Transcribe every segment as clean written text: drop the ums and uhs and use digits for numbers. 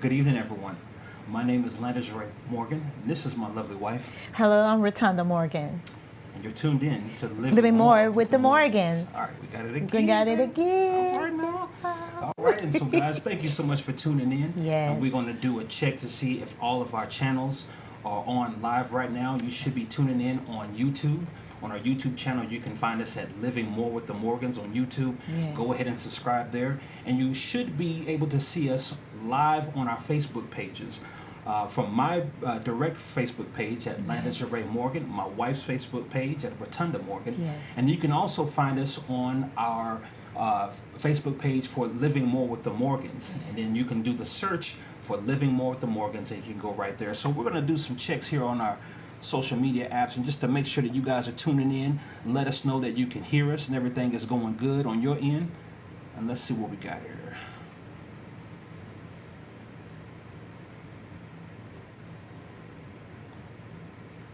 Good evening, everyone. My name is Landis Ray Morgan, and this is my lovely wife, Hello, I'm Rotunda Morgan. and you're tuned in to Living Living More more with the the Morgans. Morgans. All right, we got it We again. got it Baby. All again. right Yes, now. Bob. All right, and so guys, thank you so much for tuning in. And Yes. we're going to do a check to see if all of our channels are on live right now. You should be tuning in on YouTube. On our YouTube channel, you can find us at Living More with the Morgans on YouTube. Yes. Go ahead and subscribe there. And you should be able to see us live on our Facebook pages. From my direct Facebook page at Landis Yes. Ray Morgan, my wife's Facebook page at Rotunda Morgan, Yes. and you can also find us on our Facebook page for Living More with the Morgans, and then you can do the search for Living More with the Morgans, and you can go right there. So we're going to do some checks here on our social media apps, and just to make sure that you guys are tuning in, let us know that you can hear us and everything is going good on your end. And let's see what we got here.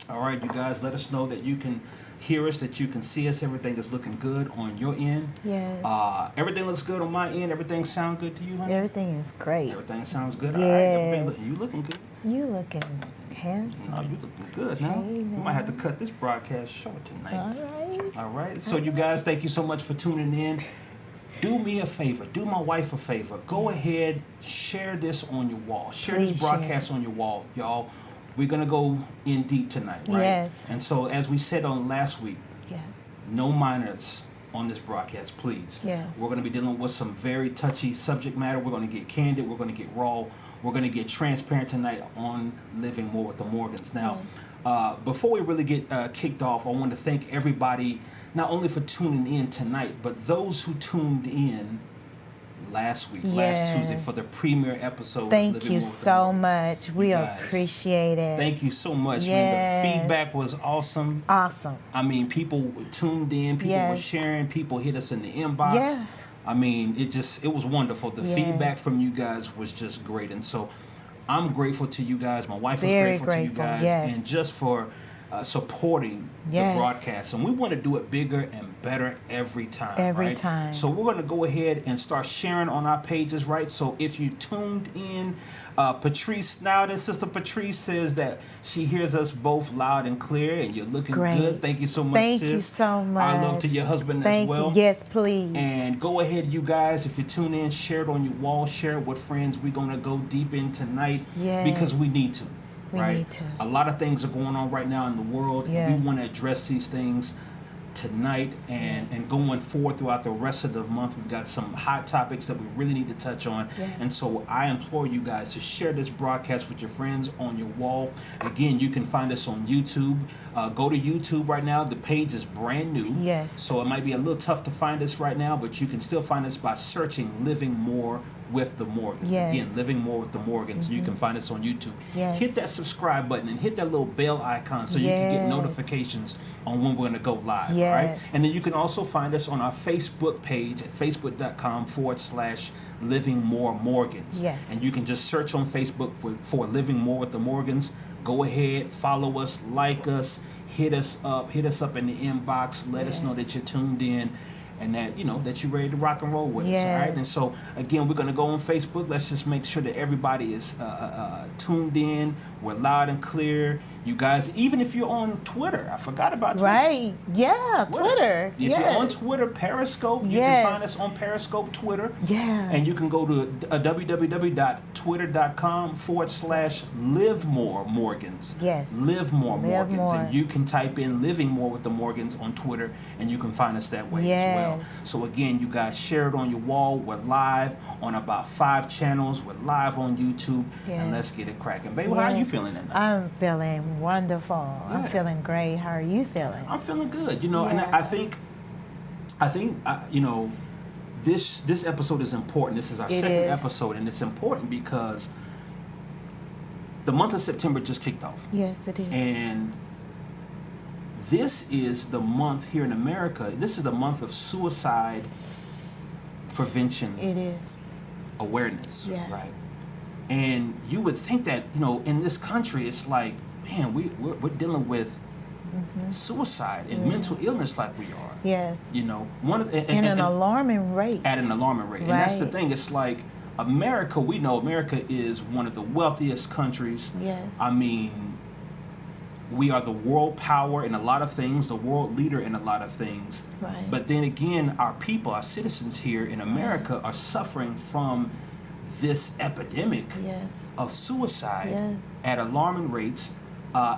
All right, you guys, let us know that you can hear us, that you can see us. Everything is looking good on your end. Yes. Everything looks good on my end. Everything sound good to you, honey? Everything is great. Everything sounds good. Yes. All right, everything you looking good. You looking handsome. No, you looking good now. Hey, We might have to cut this broadcast short All tonight. right. All right. So you guys, thank you so much for tuning in. Do me a favor. Do my wife a favor. Go Yes. ahead, share this on your wall. Share Please this broadcast on your wall, y'all. We're gonna go in deep tonight, right? Yes. And so, as we said on last week, Yeah. no minors on this broadcast, please. Yes. We're going to be dealing with some very touchy subject matter. We're going to get candid. We're going to get raw. We're going to get transparent tonight on Living More with the Morgans. Now, Yes. before we really get kicked off, I want to thank everybody, not only for tuning in tonight, but those who tuned in last week, last Tuesday, for the Yes. premiere episode of Thank Living you More with the so Morgans. much. We You guys, appreciate it. Thank you so much, man. The Yes. feedback was awesome. Awesome. I mean, people tuned in, people were Yes. sharing, people hit us in the inbox. Yeah. I mean, it was wonderful. The Yes. feedback from you guys was just great. And so I'm grateful to you guys. My wife is Very grateful to you grateful, guys. yes. And just for supporting Yes. the broadcast. And we want to do it bigger and better every time. Every right? time. So we're going to go ahead and start sharing on our pages, right? So if you tuned in, Patrice Snowden, Sister Patrice says that she hears us both loud and clear, and you're looking Great. good. Thank you so much, Thank sis. you so much. Our love to your husband Thank as well. you. Yes, please. And go ahead, you guys, if you tune in, share it on your wall, share it with friends. We're going to go deep in tonight because we Yes. need to. We Right? need to. A lot of things are going on right now in the world. And Yes. we want to address these things tonight and Yes. going forward throughout the rest of the month. We've got some hot topics that we really need to touch on. Yes. And so I implore you guys to share this broadcast with your friends on your wall. Again, you can find us on YouTube. Go to YouTube right now. The page is brand new. Yes. So it might be a little tough to find us right now, but you can still find us by searching Living More with the Morgans. Yes. Again, Living More with the Morgans. You can find us on YouTube. Yes. Hit that subscribe button and hit that little bell icon so you can get Yes. notifications on when we're going to go live. All right? Yes. And then you can also find us on our Facebook page at facebook.com/Living More Morgans. Yes. And you can just search on Facebook for Living More with the Morgans. Go ahead, follow us, like us, hit us up in the inbox. Let us know Yes. that you're tuned in and that that you're ready to rock and roll with us. All right. Yes. And so again, we're gonna go on Facebook. Let's just make sure that everybody is tuned in. We're loud and clear. You guys, even if you're on Twitter, I forgot about Twitter. Right. Yeah. Twitter. If yes. you're on Twitter, Periscope, you Yes. can find us on Periscope, Twitter. Yeah. And you can go to www.twitter.com/Live More Morgans. Yes. Live More Live Morgans. More. And you can type in Living More with the Morgans on Twitter, and you can find us that way as well. Yes. So again, you guys share it on your wall. We're live on about 5 channels. We're live on YouTube. Yes. And let's get it cracking. Baby, how are you Yes. feeling tonight? I'm feeling wonderful. I'm Yeah. feeling great. How are you feeling? I'm feeling good, and Yeah. I think, this episode is important. This is our It second is. episode, and it's important because the month of September just kicked off, Yes, it is. and this is the month here in America. This is the month of suicide prevention It is. awareness, Yeah. right? And you would think that in this country, it's like, man, we're dealing with suicide and Yeah. mental illness like we are. Yes. One of In an alarming rate. at an alarming rate. And that's the Right. thing. It's like America, we know America is one of the wealthiest countries. Yes. I mean, we are the world power in a lot of things, the world leader in a lot of things. Right. But then again, our people, our citizens here in America are suffering from this epidemic Yes. of suicide Yes. at alarming rates.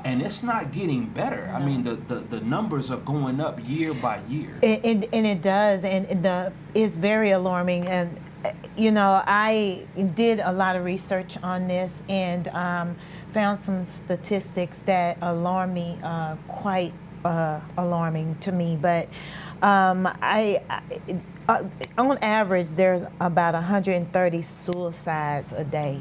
And it's not getting better. I No. mean, the numbers are going up year by year. And it does, and it's very alarming. And you know, I did a lot of research on this and found some statistics that alarm me, quite alarming to me. But I on average, there's about 130 suicides a day.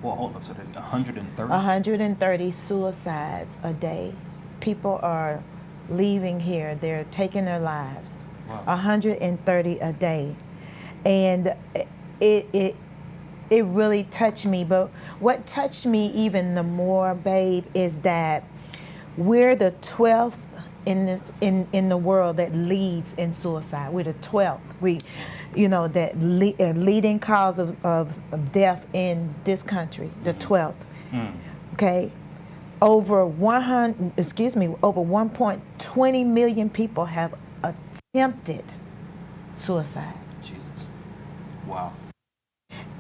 Well, hold on, so 130? 130 suicides a day. People are leaving here. They're taking their lives. Wow. 130 a day. And it really touched me. But what touched me even the more, babe, is that we're the 12th in the world that leads in suicide. We're the 12th. We, you know, that leading cause of death in this country, the 12th. Okay, over 1.20 million people have attempted suicide. Jesus. Wow.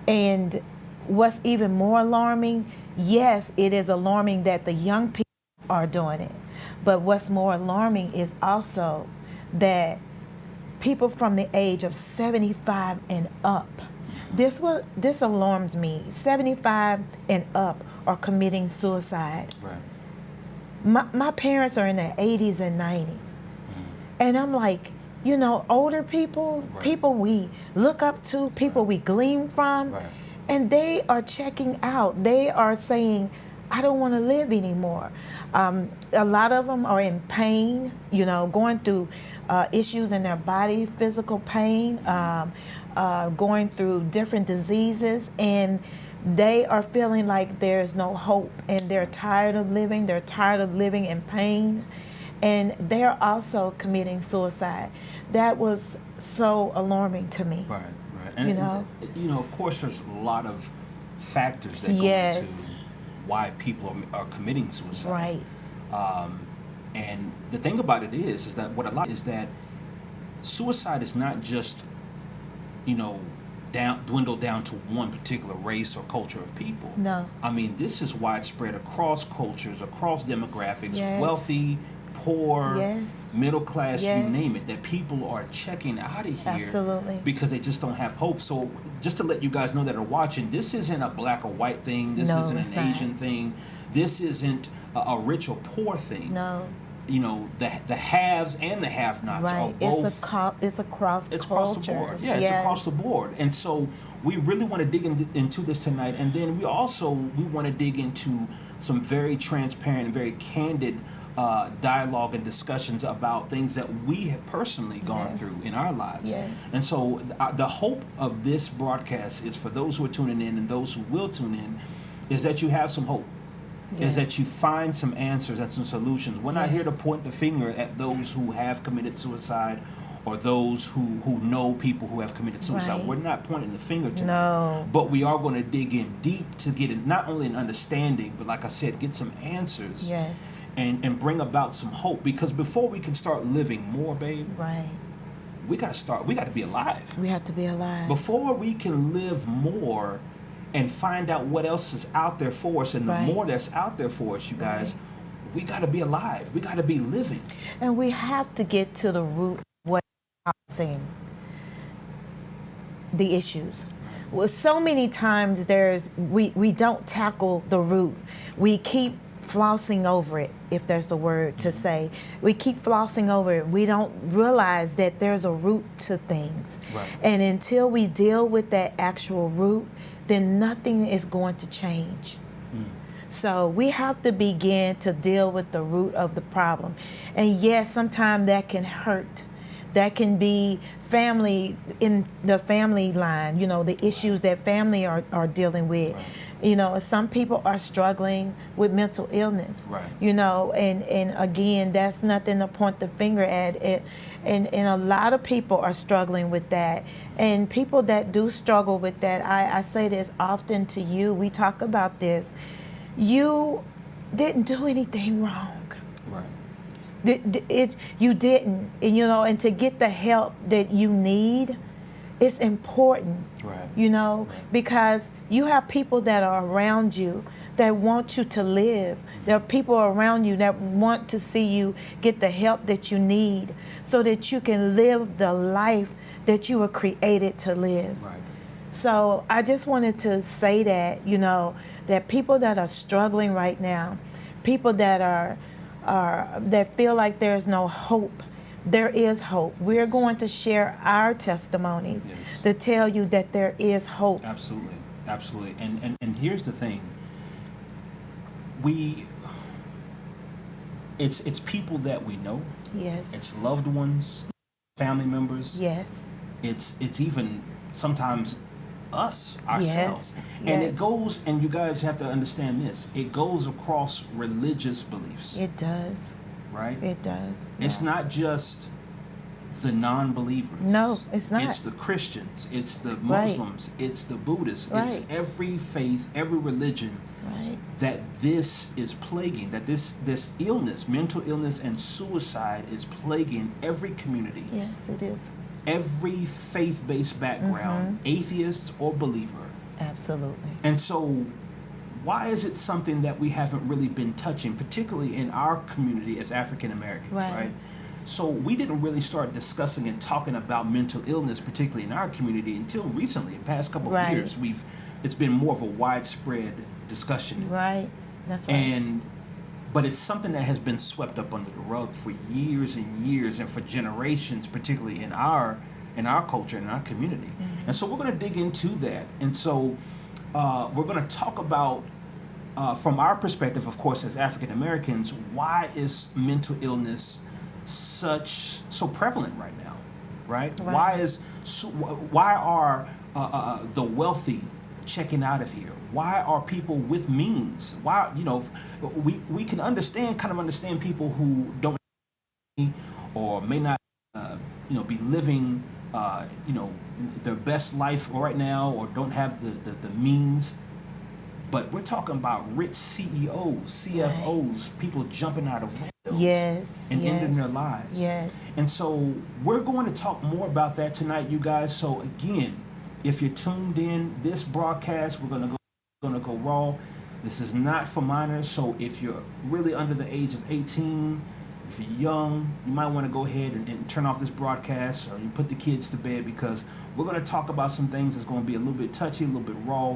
And what's even more alarming, yes, it is alarming that the young people are doing it. But what's more alarming is also that people from the age of 75 and up, this alarms me. 75 and up are committing suicide. Right. My parents are in their 80s and 90s. And I'm like, you know, older people, Right. people we look up to, people we glean from, Right. and they are checking out. They are saying, I don't want to live anymore. A lot of them are in pain, you know, going through issues in their body, physical pain, going through different diseases, and they are feeling like there's no hope, and they're tired of living. They're tired of living in pain, and they're also committing suicide. That was so alarming to me. Right, right. And, you know, of course, there's a lot of factors that go Yes. into why people are committing suicide. Right. And the thing about it is that what a lot is that suicide is not just, you know, dwindled down to one particular race or culture of people. No. I mean, this is widespread across cultures, across demographics, Yes. wealthy, poor, Yes. middle class, Yes. you name it, that people are checking out of here Absolutely. because they just don't have hope. So just to let you guys know that are watching, this isn't a black or white thing. This No, isn't it's an not. Asian thing. This isn't a rich or poor thing. No. You know, the haves and the have-nots are Right. both. It's across It's across the board. Yeah, it's across the board. And so we really want to dig into this tonight. And then we want to dig into some very transparent and very candid dialogue and discussions about things that we have personally gone Yes. through in our lives. Yes. And so the hope of this broadcast is for those who are tuning in and those who will tune in, is that you have some hope. Is that Yes. you find some answers and some solutions. We're not here to Yes. point the finger at those who have committed suicide or those who know people who have committed suicide. Right. We're not pointing the finger to them. No. But we are going to dig in deep to get not only an understanding, but like I said, get some answers Yes. and bring about some hope. Because before we can start living more, babe, Right. we got to be alive. We have to be alive. Before we can live more and find out what else is out there for us, and the Right. more that's out there for us, you guys, Right. we got to be alive. We got to be living. And we have to get to the root of what's causing the issues. Well, so many times we don't tackle the root. We keep flossing over it, if there's a word to say. We keep flossing over it. We don't realize that there's a root to things. Right. And until we deal with that actual root, then nothing is going to change. So we have to begin to deal with the root of the problem. And yes, sometimes that can hurt That can be family, in the family line, the issues that family are dealing with. Right. Some people are struggling with mental illness. Right. And again, that's nothing to point the finger at it. And a lot of people are struggling with that. And people that do struggle with that, I say this often to you. We talk about this. You didn't do anything wrong. Right. You didn't, and to get the help that you need, it's important. Right. Because you have people that are around you that want you to live. There are people around you that want to see you get the help that you need so that you can live the life that you were created to live. Right. So I just wanted to say that, that people that are struggling right now, people that that feel like there's no hope, there is hope. We're going to share our testimonies to tell you that there is hope. Absolutely. Absolutely. And here's the thing. It's people that we know. Yes. It's loved ones, family members. Yes. It's even sometimes us, ourselves. Yes. And Yes. it goes, and you guys have to understand this, it goes across religious beliefs. It does. Right? It does. It's not just the non-believers. No, it's not. It's the Christians. It's the Muslims. Right. It's the Buddhists. Right. It's every faith, every religion Right. that this is plaguing, that this illness, mental illness and suicide is plaguing every community, Yes, it is. every faith-based background, atheist or believer. Absolutely. And so why is it something that we haven't really been touching, particularly in our community as African Americans, right? So we didn't really start discussing and talking about mental illness, particularly in our community, until recently. In the past couple of years, it's been more of a widespread discussion. Right. That's right. But it's something that has been swept up under the rug for years and years, and for generations, particularly in our culture, in our community. And so we're going to dig into that. And so we're going to talk about, from our perspective, of course, as African Americans, why is mental illness so prevalent right now, right? Why are the wealthy checking out of here? Why are people with means? Why, we can kind of understand people who don't or may not, be living, their best life right now, or don't have the means. But we're talking about rich CEOs, CFOs, people jumping out of windows and ending their lives. Yes. And so we're going to talk more about that tonight, you guys. So again, if you're tuned in, this broadcast, we're going to go raw. This is not for minors. So if you're really under the age of 18, if you're young, you might want to go ahead and turn off this broadcast, or you put the kids to bed, because we're going to talk about some things that's going to be a little bit touchy, a little bit raw.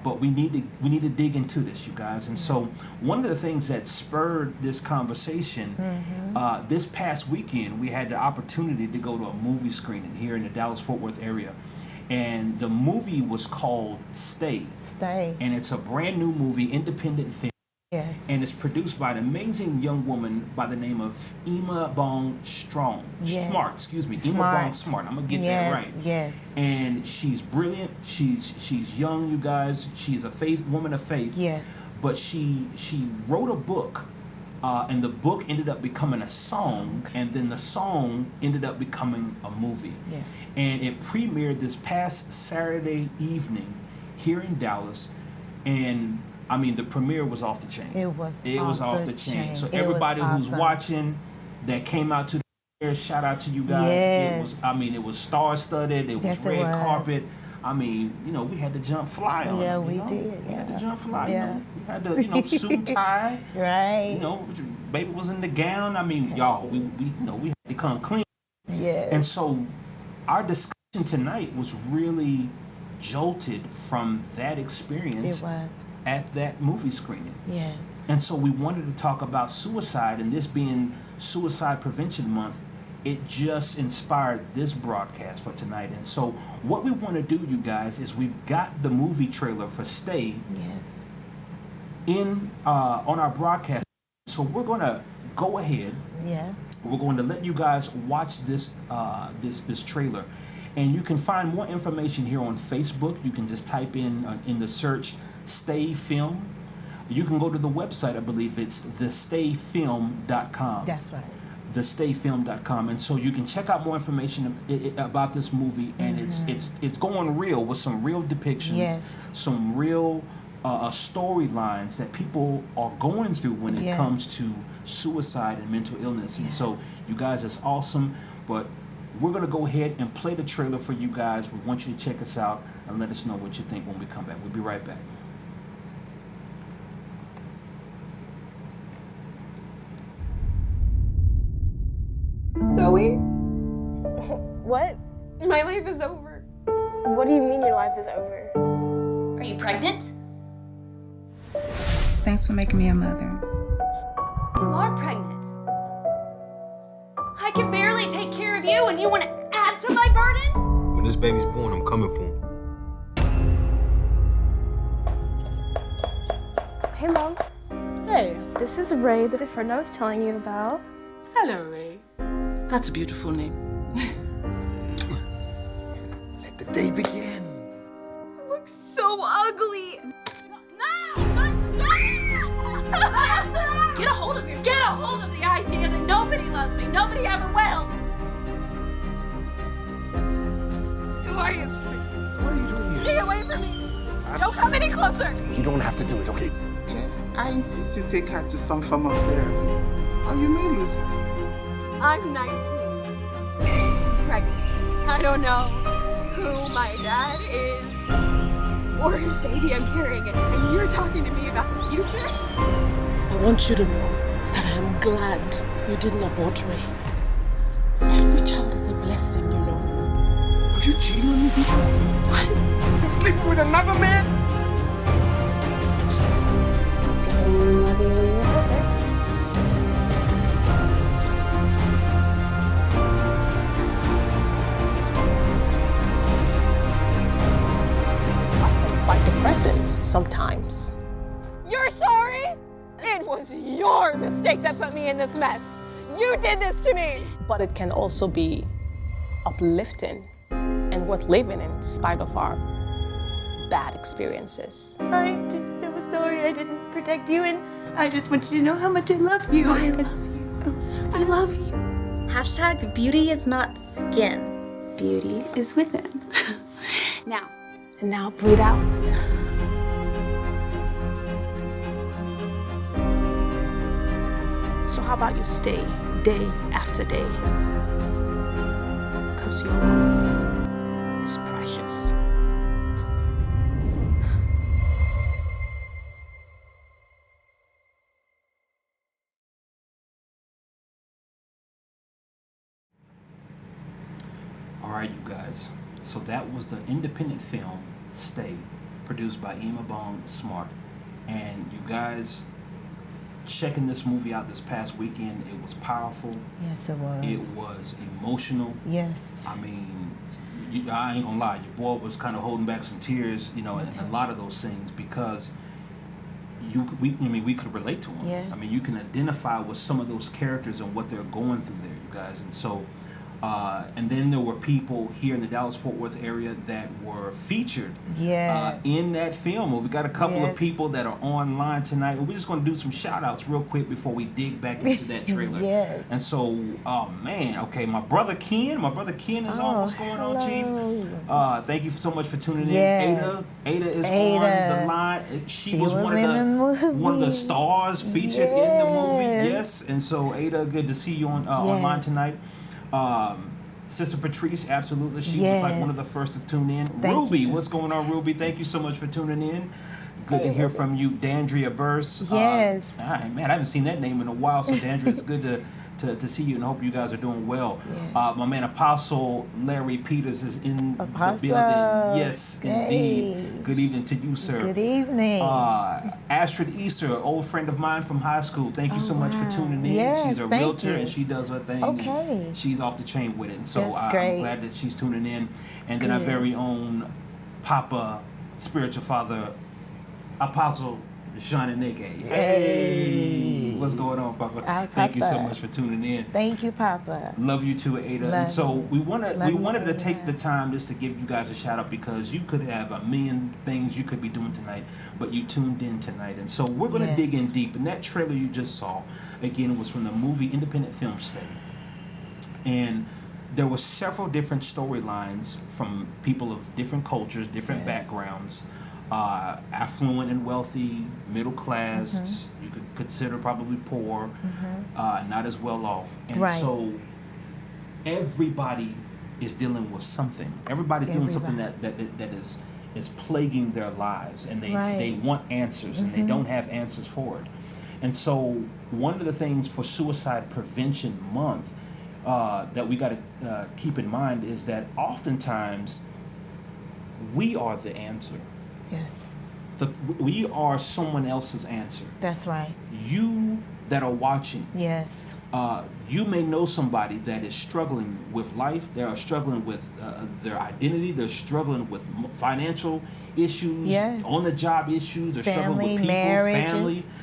But we need to dig into this, you guys. And so one of the things that spurred this conversation, this past weekend, we had the opportunity to go to a movie screening here in the Dallas-Fort Worth area. And the movie was called Stay. And it's a brand new movie, independent film. Yes. And it's produced by an amazing young woman by the name of Emma Bong Smart. Emma Bong Smart. I'm gonna get that right. Yes. And she's brilliant. She's young, you guys. She's a woman of faith. Yes. But she wrote a book, and the book ended up becoming a song, and then the song ended up becoming a movie. Yeah. And it premiered this past Saturday evening here in Dallas, and I mean, the premiere was off the chain. It was off the chain. So everybody who's watching that came out to the premiere, shout out to you guys. Yes. It was star-studded. It was red carpet. I mean, we had to jump fly on Yeah, it. we did. We had to jump fly. Yeah. We had to, suit, tie. Right. Baby was in the gown. I mean, y'all, we had to come clean. Yes. And so our discussion tonight was really jolted from that experience. It was. At that movie screening. Yes. And so we wanted to talk about suicide, and this being Suicide Prevention Month, it just inspired this broadcast for tonight. And so what we want to do, you guys, is we've got the movie trailer for Stay on our broadcast. So we're going to go ahead We're going to let you guys watch this this trailer, and you can find more information here on Facebook. You can just type in the search "Stay Film." You can go to the website. I believe it's thestayfilm.com. That's right. Thestayfilm.com, and so you can check out more information about this movie, and it's going real with some real depictions, Yes. some real storylines that people are going through when it Yes. comes to suicide and mental illness. And Yeah. so you guys, it's awesome, but we're going to go ahead and play the trailer for you guys. We want you to check us out and let us know what you think when we come back. We'll be right back. Zoe, What? my life is over. What do you mean your life is over? Are you pregnant? Thanks for making me a mother. You are pregnant. I can barely take care of you, and you want to add to my burden? When this baby's born, I'm coming for him. Hey, Mom. Hey. This is Ray, the friend I was telling you about. Hello, Ray. That's a beautiful name. Let the day begin. You look so ugly. Get a hold of yourself. Get a hold of the idea that nobody loves me. Nobody ever will. Who are you? What are you doing here? Stay away from me. Don't come any closer. You don't have to do it, okay? Jeff, I insist you take her to some form of therapy, or you may lose her. I'm 19. Pregnant. I don't know who my dad is or whose baby I'm carrying, and you're talking to me about the future? I want you to know that I am glad you didn't abort Ray. Every child is a blessing, you know. Are you cheating on me, people? What? You're sleeping with another man? These people only love you when you're perfect. Quite depressing sometimes. You're sorry? It was your mistake that put me in this mess. You did this to me. But it can also be uplifting and worth living in spite of our bad experiences. I'm just so sorry I didn't protect you, and I just want you to know how much I love you. I love you. I love you. Hashtag beauty is not skin. Beauty is within. Now. And now breathe out. So how about you stay day after day? Because your life is precious. All right, you guys. So that was the independent film Stay, produced by Emma Bong Smart. And you guys, checking this movie out this past weekend, it was powerful. Yes, it was. It was emotional. Yes. I mean, I ain't gonna lie, your boy was kind of holding back some tears, you know, and a lot of those things because we could relate to them. Yes. I mean, you can identify with some of those characters and what they're going through there, you guys. And so, and then there were people here in the Dallas-Fort Worth area that were featured in that film. Well, we got a couple of people that are online tonight. We're just going to do some shout-outs real quick before we dig back into that trailer. Yes. And so, oh man, okay, my brother Ken is on. What's going on, Chief? Thank you so much for tuning in. Yes. Ada is on the line. She was one of the stars featured in the movie. Yes, and so Ada, good to see you on online tonight. Sister Patrice, absolutely. She was like one of the first to tune in. Ruby, what's going on, Ruby? Thank you so much for tuning in. Good to hear from you. Dandria Burse. Yes. Man, I haven't seen that name in a while, so Dandria, it's good to see you and hope you guys are doing well. Yes. My man Apostle Larry Peters is in the building. Yes, indeed. Good evening to you, sir. Good evening. Astrid Easter, old friend of mine from high school. Thank you so much for tuning in. Yes, she's a realtor and she does her thing. Okay. She's off the chain with it. And so I'm glad that she's tuning in. And then our very own Papa, spiritual father, Apostle Sean and Nick. Hey, what's going on, Papa? Hi, Thank you so Papa. much for tuning in. Thank you, Papa. Love you too, Ada. Love And so you. we wanted to Ada. take the time just to give you guys a shout out because you could have a million things you could be doing tonight, but you tuned in tonight. And so we're going to dig in deep. And that trailer you just saw, again, was from the movie Independent Film Study. And there were several different storylines from people of different cultures, different backgrounds, affluent and wealthy, middle class, you could consider probably poor, not as well off. And so everybody is dealing with something. Everybody's doing something that is plaguing their lives, and they want answers, and they don't have answers for it. And so one of the things for Suicide Prevention Month that we got to keep in mind is that oftentimes we are the answer. Yes. We are someone else's answer. That's right. You that are watching, Yes. you may know somebody that is struggling with life. They are struggling with their identity. They're struggling with financial issues, on-the-job issues. They're struggling with people,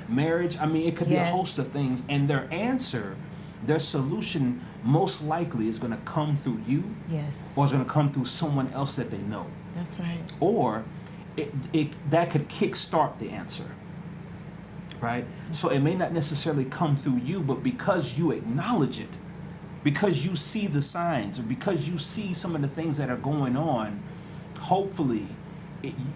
marriage. I mean, it could be a host of things. And their answer, their solution, most likely is going to come through you, or it's going to come through someone else that they know. That's right. Or that could kickstart the answer, right? So it may not necessarily come through you, but because you acknowledge it, because you see the signs, or because you see some of the things that are going on, hopefully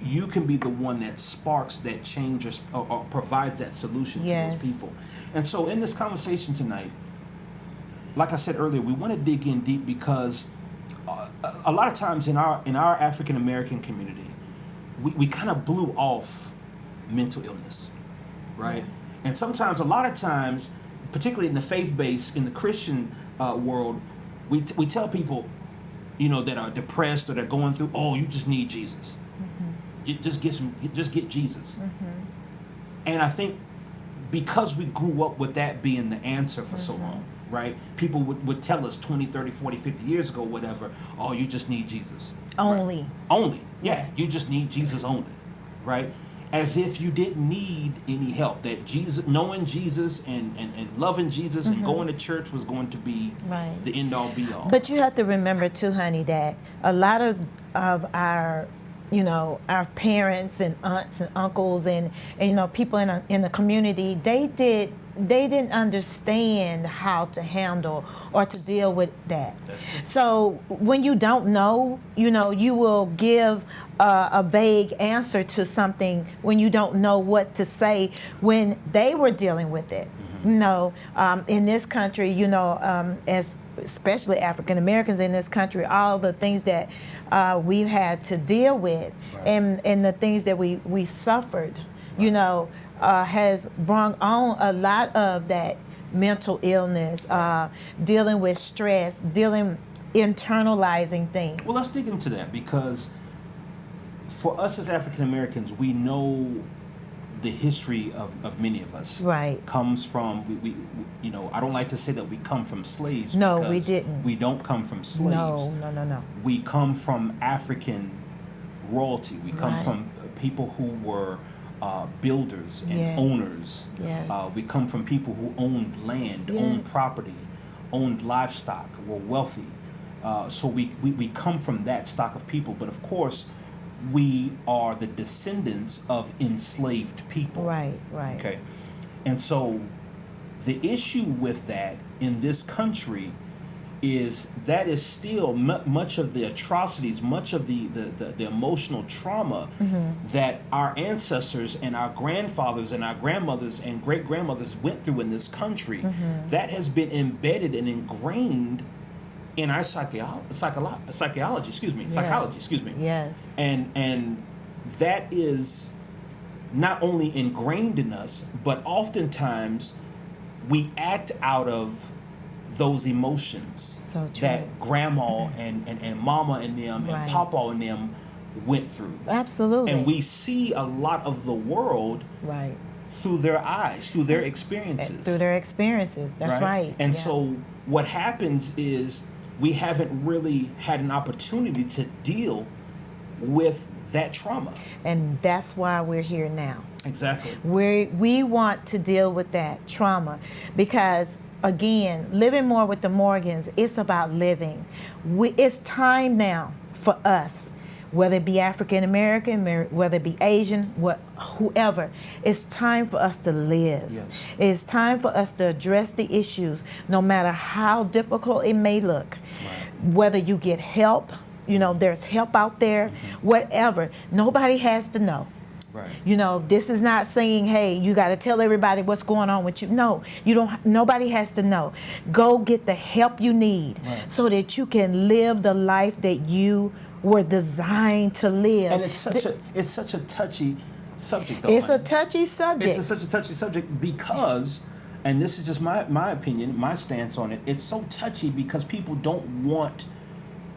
you can be the one that sparks that change or provides that solution to those people. And so in this conversation tonight, like I said earlier, we want to dig in deep because a lot of times in our African American community, we kind of blew off mental illness, right? And sometimes, a lot of times, particularly in the faith base, in the Christian world, we tell people, that are depressed or they're going through, oh, you just need Jesus. You just get Jesus. And I think because we grew up with that being the answer for so long, right? People would tell us 20, 30, 40, 50 years ago, whatever, oh, you just need Jesus. Only. Right? Only. Yeah, you just need Jesus only, right? As if you didn't need any help. That Jesus, knowing Jesus and loving Jesus and going to church was going to be the end all be all. But you have to remember too, honey, that a lot of our our parents and aunts and uncles and people in the community, they didn't understand how to handle or to deal with that. So when you don't know, you will give a vague answer to something when you don't know what to say when they were dealing with it. In this country, as especially African Americans in this country, all the things that we've had to deal with and the things that we suffered, has brought on a lot of that mental illness, dealing with stress, internalizing things. Well, let's dig into that because for us as African Americans, we know the history of many of us comes from we I don't like to say that we come from slaves. No, we didn't. We don't come from slaves. No. We come from African royalty. We come from people who were builders and owners. We come from people who owned land, owned property, owned livestock, were wealthy. So we come from that stock of people. But of course, we are the descendants of enslaved people. Right. Okay. And so the issue with that in this country is that is still much of the atrocities, much of the emotional trauma that our ancestors and our grandfathers and our grandmothers and great-grandmothers went through in this country, that has been embedded and ingrained in our psychology, excuse me. Yes. And that is not only ingrained in us, but oftentimes we act out of those emotions that grandma and mama and them and papa and them went through. Absolutely. And we see a lot of the world through their eyes, through their experiences. That's right. And so what happens is we haven't really had an opportunity to deal with that trauma. And that's why we're here now. Exactly. We want to deal with that trauma because, again, living more with the Morgans, it's about living. It's time now for us, whether it be African American, whether it be Asian, whoever, it's time for us to live. Yes. It's time for us to address the issues, no matter how difficult it may look. Right. Whether you get help, there's help out there, whatever. Nobody has to know. Right. This is not saying, hey, you got to tell everybody what's going on with you. No, you don't. Nobody has to know. Go get the help you need so that you can live the life that you were designed to live. And it's such a touchy subject, though. It's honey. a touchy subject. It's such a touchy subject because, and this is just my opinion, my stance on it. It's so touchy because people don't want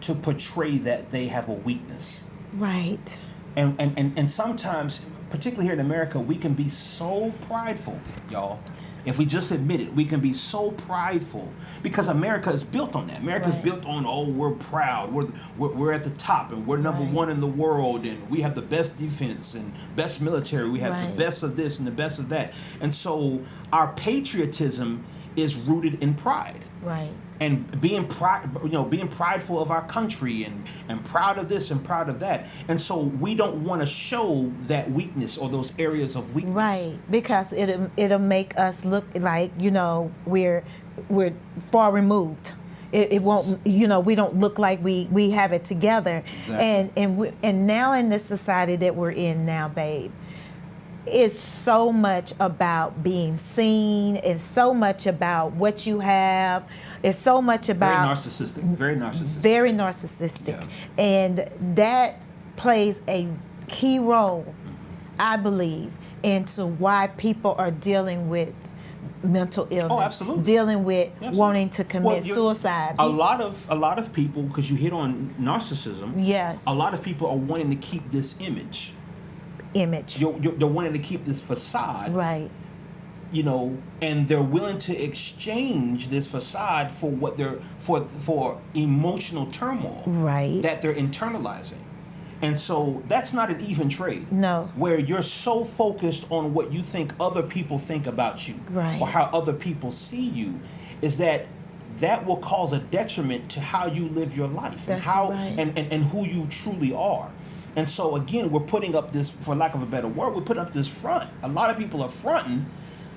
to portray that they have a weakness. Right. And sometimes, particularly here in America, we can be so prideful, y'all. If we just admit it, we can be so prideful because America is built on that. America is built on, we're proud, we're at the top, and we're number one in the world, and we have the best defense and best military. We have the best of this and the best of that. And so our patriotism is rooted in pride. Right. And being prideful of our country and proud of this and proud of that. And so we don't want to show that weakness or those areas of weakness. Right, because it'll make us look like, we're far removed. It won't, we don't look like we have it together. Exactly. And now in this society that we're in now, babe, it's so much about being seen. It's so much about what you have. It's so much about very narcissistic. Very narcissistic. Yeah. And that plays a key role, I believe, into why people are dealing with mental illness. Oh, absolutely. Dealing with wanting to commit Well, suicide. A lot of people, because you hit on narcissism. Yes. A lot of people are wanting to keep this image. They're wanting to keep this facade. Right. And they're willing to exchange this facade for what they're for emotional turmoil. Right. That they're internalizing. And so that's not an even trade. No. Where you're so focused on what you think other people think about you. Right. Or how other people see you, is that will cause a detriment to how you live your life. That's and who you truly are. And so again, we're putting up this, for lack of a better word, we're putting up this front. A lot of people are fronting,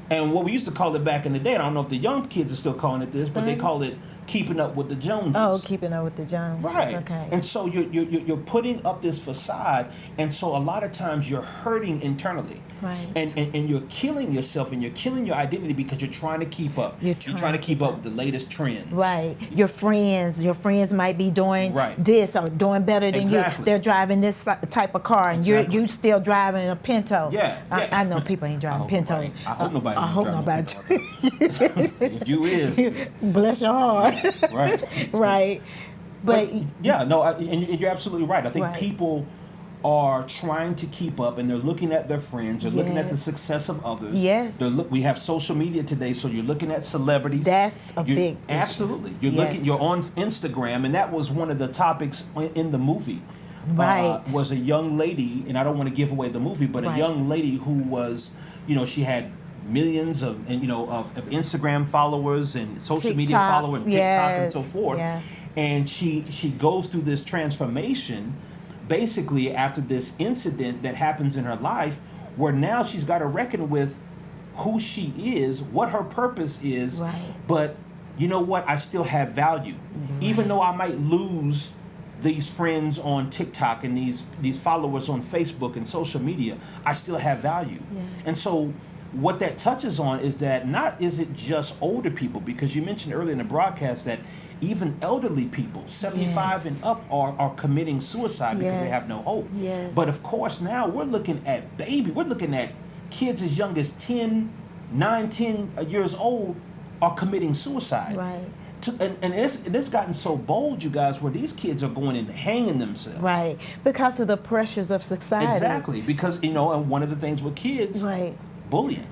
and what we used to call it back in the day, I don't know if the young kids are still calling it this, but they call it keeping up with the Joneses. Oh, keeping up with the Joneses. Right. Okay. And so you're putting up this facade, and so a lot of times you're hurting internally. Right. And you're killing yourself, and you're killing your identity because you're trying to keep up. You're trying to keep up with the latest trends. Right. Your friends might be doing Right. this or doing better than Exactly. you. They're driving this type of car, and you still driving a Pinto. Yeah. I know people ain't driving Pinto. I hope nobody. I hope nobody. If you is. Bless your heart. Right. Right. But yeah, no, and you're absolutely right. I think Right. people are trying to keep up, and they're looking at their friends, they're looking at the Yes. success of others. Yes. We have social media today, so you're looking at celebrities. That's a big issue. Absolutely. Yes. You're on Instagram, and that was one of the topics in the movie. Right. Was a young lady, and I don't want to give away the movie, but a Right. young lady who was, she had millions of Instagram followers and social media TikTok, followers, and TikTok and so yes, forth. yeah. And she goes through this transformation basically after this incident that happens in her life, where now she's got to reckon with who she is, what her purpose is. Right. But you know what? I still have value. Right. Even though I might lose these friends on TikTok and these followers on Facebook and social media, I still have value. Yeah. And so what that touches on is that not is it just older people, because you mentioned earlier in the broadcast that even elderly people, 75 Yes. and up, are committing suicide because they Yes. have no hope. Yes. But of course now we're looking at we're looking at kids as young as 10 years old are committing suicide. Right. And it's gotten so bold, you guys, where these kids are going and hanging themselves. Right. Because of the pressures of society. Exactly. Because, and one of the things with kids, Right. bullying.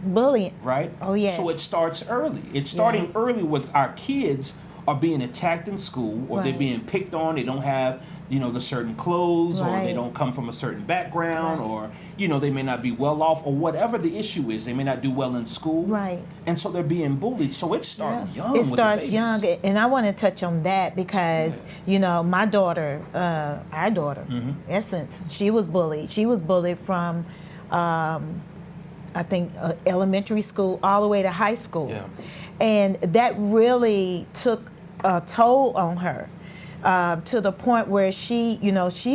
Right? Oh, yes. So it starts early. It's starting Yes. early with our kids are being attacked in school, or they're Right. being picked on. They don't have the certain clothes, or they Right. don't come from a certain background, Right. or they may not be well off, or whatever the issue is. They may not do well in school, Right. and so they're being bullied. So it starts young. It with the starts babies. young, and I want to touch on that because my daughter, our daughter, Essence, she was bullied. She was bullied from, I think, elementary school all the way to high school, and that really took a toll on her. To the point where she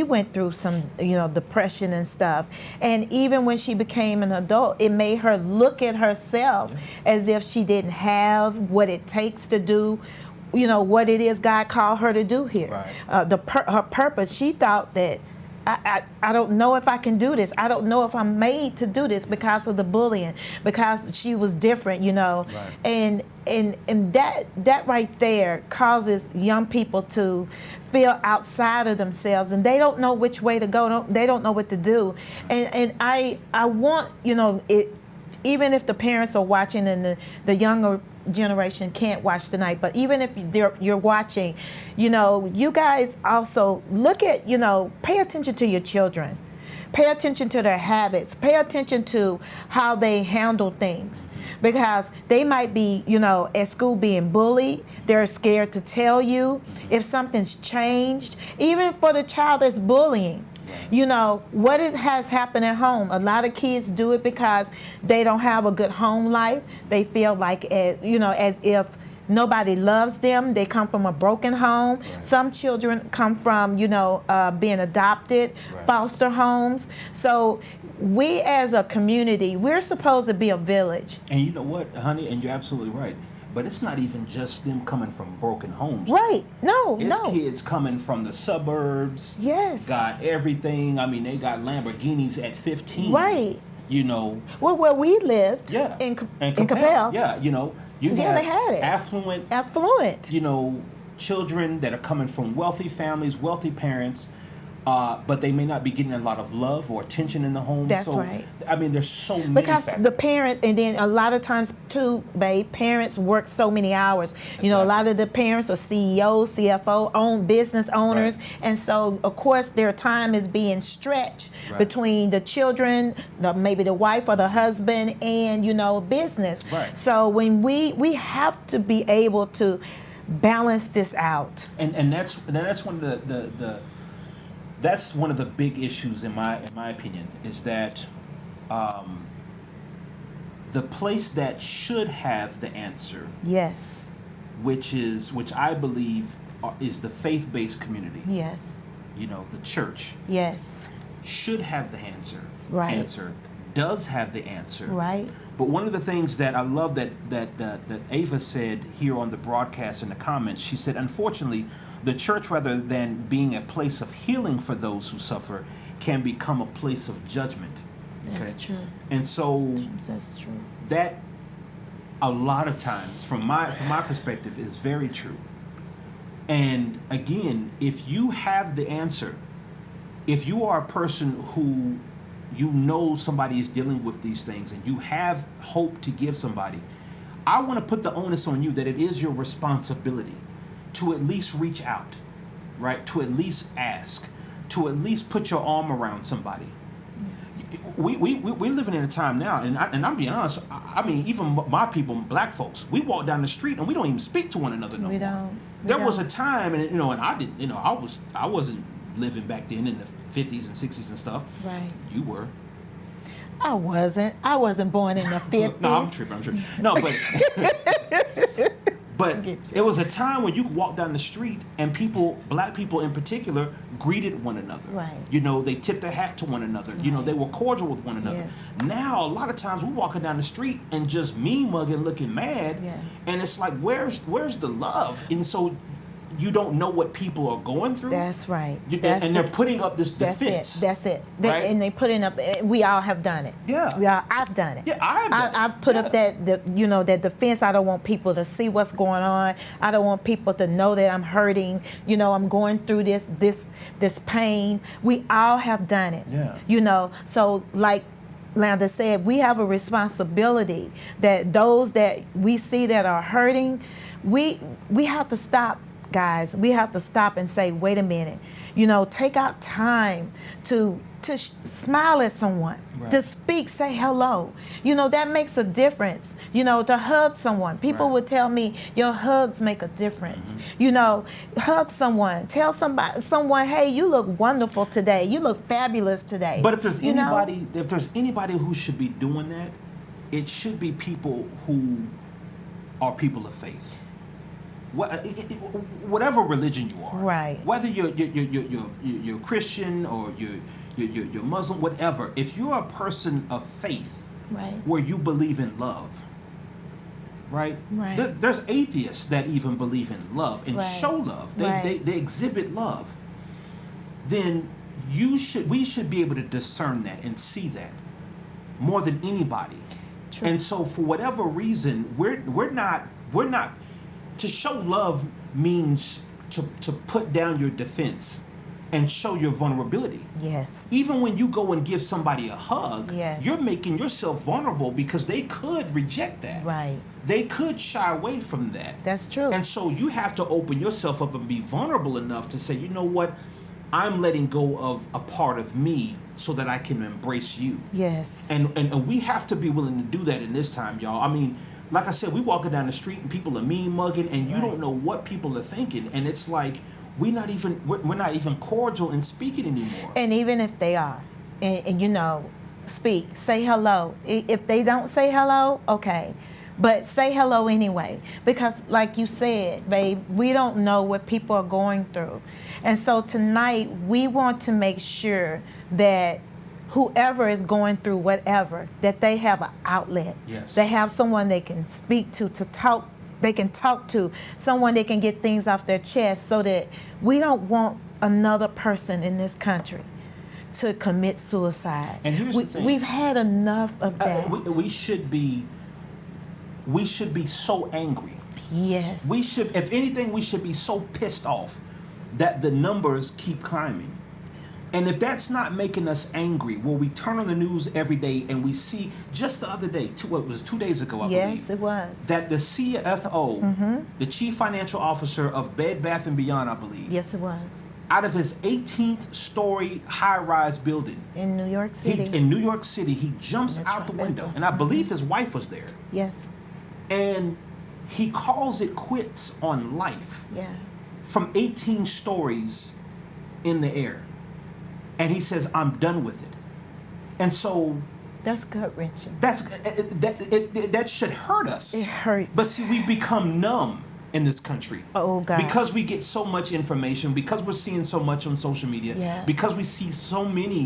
went through some, depression and stuff. And even when she became an adult, it made her look at herself as if she didn't have what it takes to do, what it is God called her to do here. Right. Her purpose, she thought that, I don't know if I can do this. I don't know if I'm made to do this because of the bullying, because she was different, Right. and that right there causes young people to feel outside of themselves, and they don't know which way to go. They don't know what to do, and I want it. Even if the parents are watching and the younger generation can't watch tonight, but even if you're watching, you guys also look at, pay attention to your children. Pay attention to their habits. Pay attention to how they handle things. Because they might be, at school being bullied. They're scared to tell you if something's changed. Even for the child that's bullying. What has happened at home. A lot of kids do it because they don't have a good home life. They feel like, as if nobody loves them. They come from a broken home. Right. Some children come from, being adopted, Right. foster homes. So we as a community, we're supposed to be a village. And you know what, honey, and you're absolutely right. But it's not even just them coming from broken homes. Right. No, It's no. kids coming from the suburbs. Yes. Got everything. I mean, they got Lamborghinis at 15. Right. Well, Well, where we lived, yeah. in And Capel, Yeah, you Yeah, have they had it. affluent, affluent. children that are coming from wealthy families, wealthy parents, but they may not be getting a lot of love or attention in the home. That's so, right. I mean, there's so many Because factors. the parents, and then a lot of times too, babe, parents work so many hours. A lot of the parents are CEOs, CFO, own business owners, Right. and so of course their time is being stretched Right. between the children, maybe the wife or the husband, and business. Right. So when we have to be able to balance this out. And that's one of that's one of the big issues in my opinion, is that the place that should have the answer, Yes. which I believe is the faith-based community, Yes. the church, Yes. should have the answer. Right. Answer does have the answer. Right. But one of the things that I love that Ava said here on the broadcast in the comments, she said, unfortunately, the church, rather than being a place of healing for those who suffer, can become a place of judgment. That's true. And so Sometimes that's true. that, a lot of times, from my perspective, is very true. And again, if you have the answer, if you are a person who somebody is dealing with these things and you have hope to give somebody, I want to put the onus on you that it is your responsibility to at least reach out, right? To at least ask, to at least put your arm around somebody. We're living in a time now, and I'm being honest. I mean, even my people, black folks, we walk down the street and we don't even speak to one another no more. There was a time, and and I didn't, I wasn't living back then in the 50s and 60s and stuff. Right. You were. I wasn't born in the 50s. No, I'm tripping. No, but it was a time when you could walk down the street and black people in particular, greeted one another. Right. They tipped their hat to one another. Right. They were cordial with one another. Yes. Now, a lot of times we're walking down the street and just mean mugging, looking mad. Yeah. And it's like, where's the love? And so you don't know what people are going through. That's right. And they're putting up this defense. That's it. Right? And they putting up. We all have done it. Yeah. I've done it. Yeah, I've put up that that defense. I don't want people to see what's going on. I don't want people to know that I'm hurting. I'm going through this pain. We all have done it. Yeah. So like Landa said, we have a responsibility that those that we see that are hurting, we have to stop guys. We have to stop and say, wait a minute. Take out time to smile at someone, Right. to speak, say hello. That makes a difference. To hug someone. People Right. would tell me your hugs make a difference. Hug someone. Tell someone, hey, you look wonderful today. You look fabulous today. But if there's You know? anybody who should be doing that, it should be people who are people of faith. Whatever religion you are, Right. Whether you're Christian or you're Muslim, whatever. If you're a person of faith, Right. where you believe in love, right? Right. There's atheists that even believe in love and Right. show love. Right. They exhibit love. Then we should be able to discern that and see that more than anybody. True. And so for whatever reason, we're not to show love means to put down your defense and show your vulnerability. Yes. Even when you go and give somebody a hug, Yes. you're making yourself vulnerable because they could reject that. Right. They could shy away from that. That's true. And so you have to open yourself up and be vulnerable enough to say, you know what? I'm letting go of a part of me so that I can embrace you. Yes. And we have to be willing to do that in this time, y'all. I mean, like I said, we walking down the street and people are mean mugging and you Right. don't know what people are thinking. And it's like, we're not even cordial in speaking anymore. And even if they are, and speak, say hello. If they don't say hello, okay. But say hello anyway. Because like you said, babe, we don't know what people are going through. And so tonight, we want to make sure that whoever is going through whatever, that they have an outlet. Yes. They have someone they can speak to talk. They can talk to someone they can get things off their chest, so that we don't want another person in this country to commit suicide. And here's the thing. We've had enough of that. We should be so angry. Yes. If anything, we should be so pissed off that the numbers keep climbing. And if that's not making us angry, where we turn on the news every day and we see, just the other day, 2 days ago, I believe. Yes, it was. That the CFO, the Chief Financial Officer of Bed Bath & Beyond, I believe. Yes, it was. Out of his 18th story high-rise building. In New York City. In New York City, he jumps out the window. And I believe his wife was there. Yes. And he calls it quits on life. Yeah. From 18 stories in the air. And he says, I'm done with it. And so that's gut-wrenching. That should hurt us. It hurts. But see, we've become numb in this country. Oh, God. Because we get so much information, because we're seeing so much on social media, Yeah. because we see so much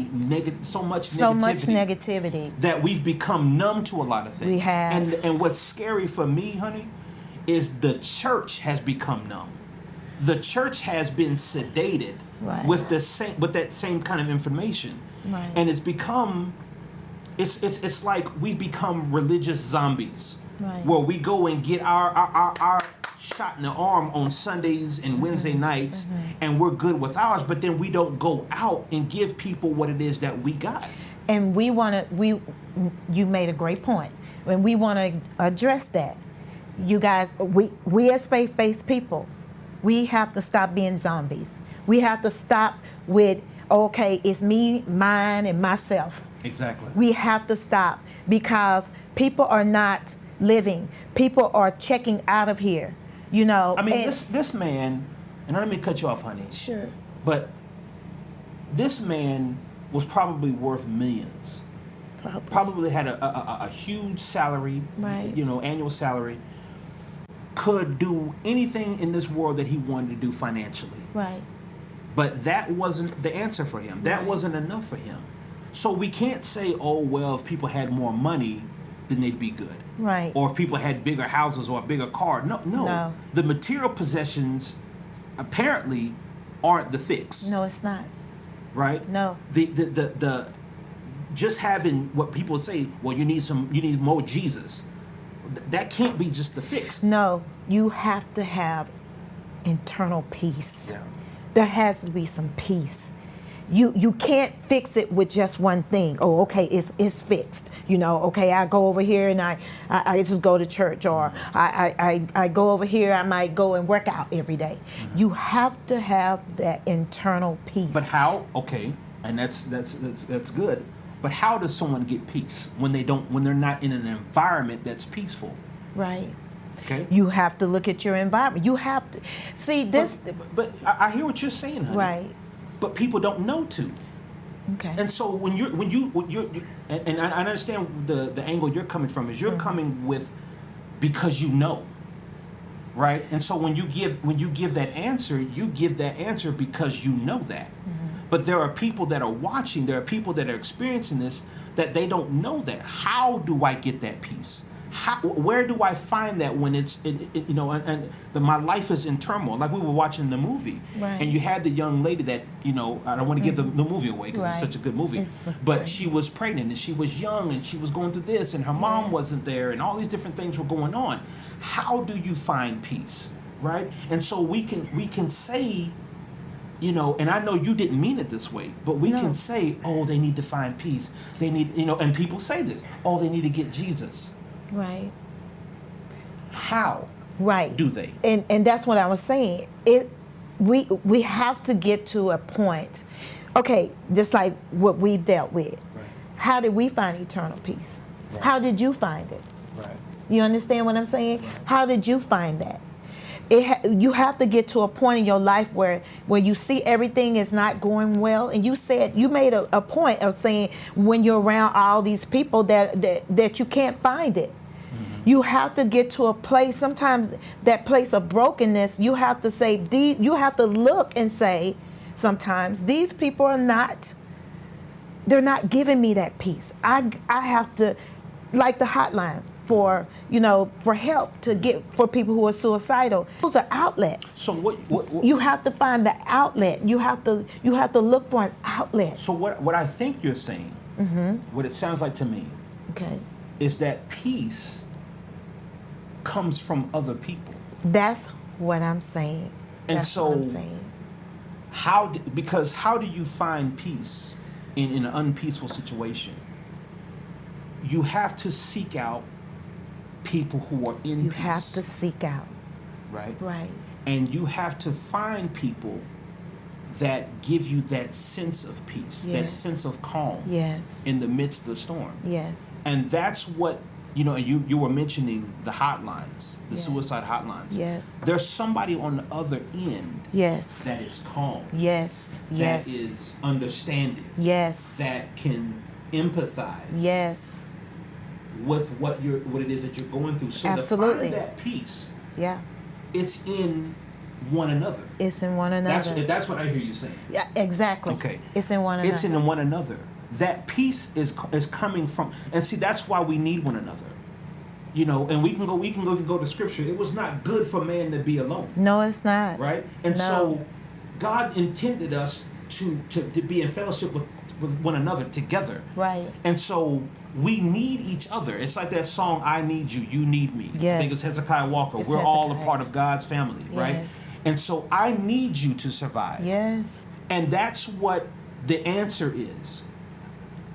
negativity that we've become numb to a lot of things. We have. And what's scary for me, honey, is the church has become numb. The church has been sedated Right. with that same kind of information. Right. And it's become it's like we've become religious zombies. Right. Where we go and get our shot in the arm on Sundays and Wednesday nights, and we're good with ours, but then we don't go out and give people what it is that we got. And you made a great point. And we want to address that. You guys, we as faith-based people, we have to stop being zombies. We have to stop with, okay, it's me, mine, and myself. Exactly. We have to stop, because people are not living. People are checking out of here, I mean, this man, and let me cut you off, honey. Sure. But this man was probably worth millions. Probably had a huge salary, Right. Annual salary. Could do anything in this world that he wanted to do financially. Right. But that wasn't the answer for him. That Right. wasn't enough for him. So we can't say, oh, well, if people had more money, then they'd be good. Right. Or if people had bigger houses or a bigger car. No. The material possessions apparently aren't the fix. No, it's not. Right? No. The just having what people say, well, you need more Jesus. That can't be just the fix. No, you have to have internal peace. Yeah. There has to be some peace. You can't fix it with just one thing. Oh, okay, it's fixed. You know, okay, I go over here and I just go to church, or I go over here, I might go and work out every day. You have to have that internal peace. But how? Okay, and that's good. But how does someone get peace when they're not in an environment that's peaceful? Right. Okay. You have to look at your environment. You have to see this. But I hear what you're saying, honey. Right. But people don't know to. Okay. And so when you're and I understand the angle you're coming from is you're coming with because you know, right? And so when you give that answer, you give that answer because you know that. But there are people that are watching. There are people that are experiencing this that they don't know that. How do I get that peace? Where do I find that when it's my life is in turmoil? Like we were watching the movie, right. And you had the young lady that I don't want to give the movie away because it's such a good movie, but she was pregnant and she was young and she was going through this and her mom wasn't there and all these different things were going on. How do you find peace, right? And so we can say, and I know you didn't mean it this way, but we can say, oh, they need to find peace. They need, and people say this, oh, they need to get Jesus. Right. How? Right. Do they? And that's what I was saying. We have to get to a point. Okay, just like what we've dealt with. Right. How did we find eternal peace? Right. How did you find it? Right. You understand what I'm saying? Right. How did you find that? You have to get to a point in your life where you see everything is not going well, and you made a point of saying when you're around all these people that you can't find it. You have to get to a place, sometimes that place of brokenness, you have to say, you have to look and say, sometimes these people they're not giving me that peace. I have to, like the hotline for help for people who are suicidal. Those are outlets. So what you have to find the outlet. You have to look for an outlet. So what I think you're saying, what it sounds like to me, okay, is that peace comes from other people. That's what I'm saying. And so what I'm saying. How do you find peace in an unpeaceful situation? You have to seek out people who are in peace. You have to seek out. Right? Right. And you have to find people that give you that sense of peace, that sense of calm in the midst of the storm. Yes. And that's what, you were mentioning the hotlines, the suicide hotlines. Yes. There's somebody on the other end that is calm. Yes. Yes. That is understanding. Yes. That can empathize. Yes. With what it is that you're going through. So absolutely. To find that peace, it's in one another. It's in one another. That's what I hear you saying. Yeah, exactly. Okay. It's in one another. It's in one another. That peace is coming from, and see, that's why we need one another. And we can go to scripture. It was not good for man to be alone. No, it's not. Right? And so God intended us to be in fellowship with one another together. Right. And so we need each other. It's like that song, I Need You, You Need Me. Yes. I think it's Hezekiah Walker. We're all a part of God's family, right? Yes. And so I need you to survive. Yes. And that's what the answer is.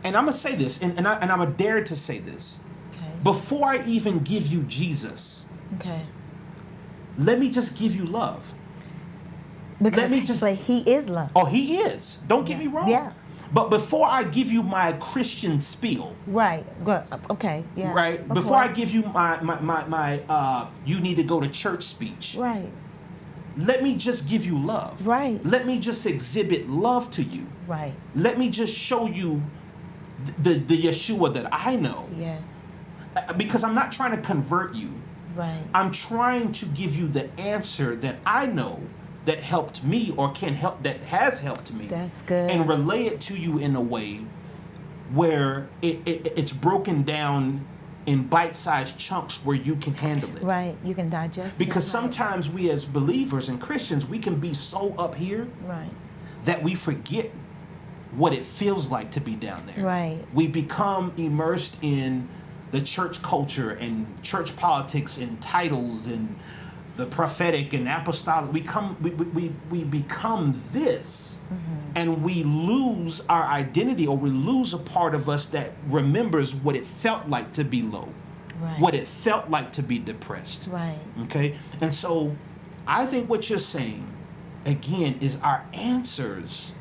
And I'm going to say this, and I'm a dare to say this. Okay. Before I even give you Jesus, let me just give you love. Because he is love. Oh, he is. Don't get me wrong. Yeah. But before I give you my Christian spiel, right? Good. Okay. Yeah. Right. Before I give you my you need to go to church speech. Right. Let me just give you love. Right. Let me just exhibit love to you. Right. Let me just show you the Yeshua that I know. Yes. Because I'm not trying to convert you. Right. I'm trying to give you the answer that I know that helped me or that has helped me. That's good. And relay it to you in a way where it's broken down in bite-sized chunks where you can handle it. Right, you can digest it. Because sometimes we as believers and Christians, we can be so up here that we forget what it feels like to be down there. Right. We become immersed in the church culture and church politics and titles and the prophetic and apostolic. We become this, and we lose our identity, or we lose a part of us that remembers what it felt like to be low, Right. what it felt like to be depressed. Right. Okay, and so I think what you're saying again is our answers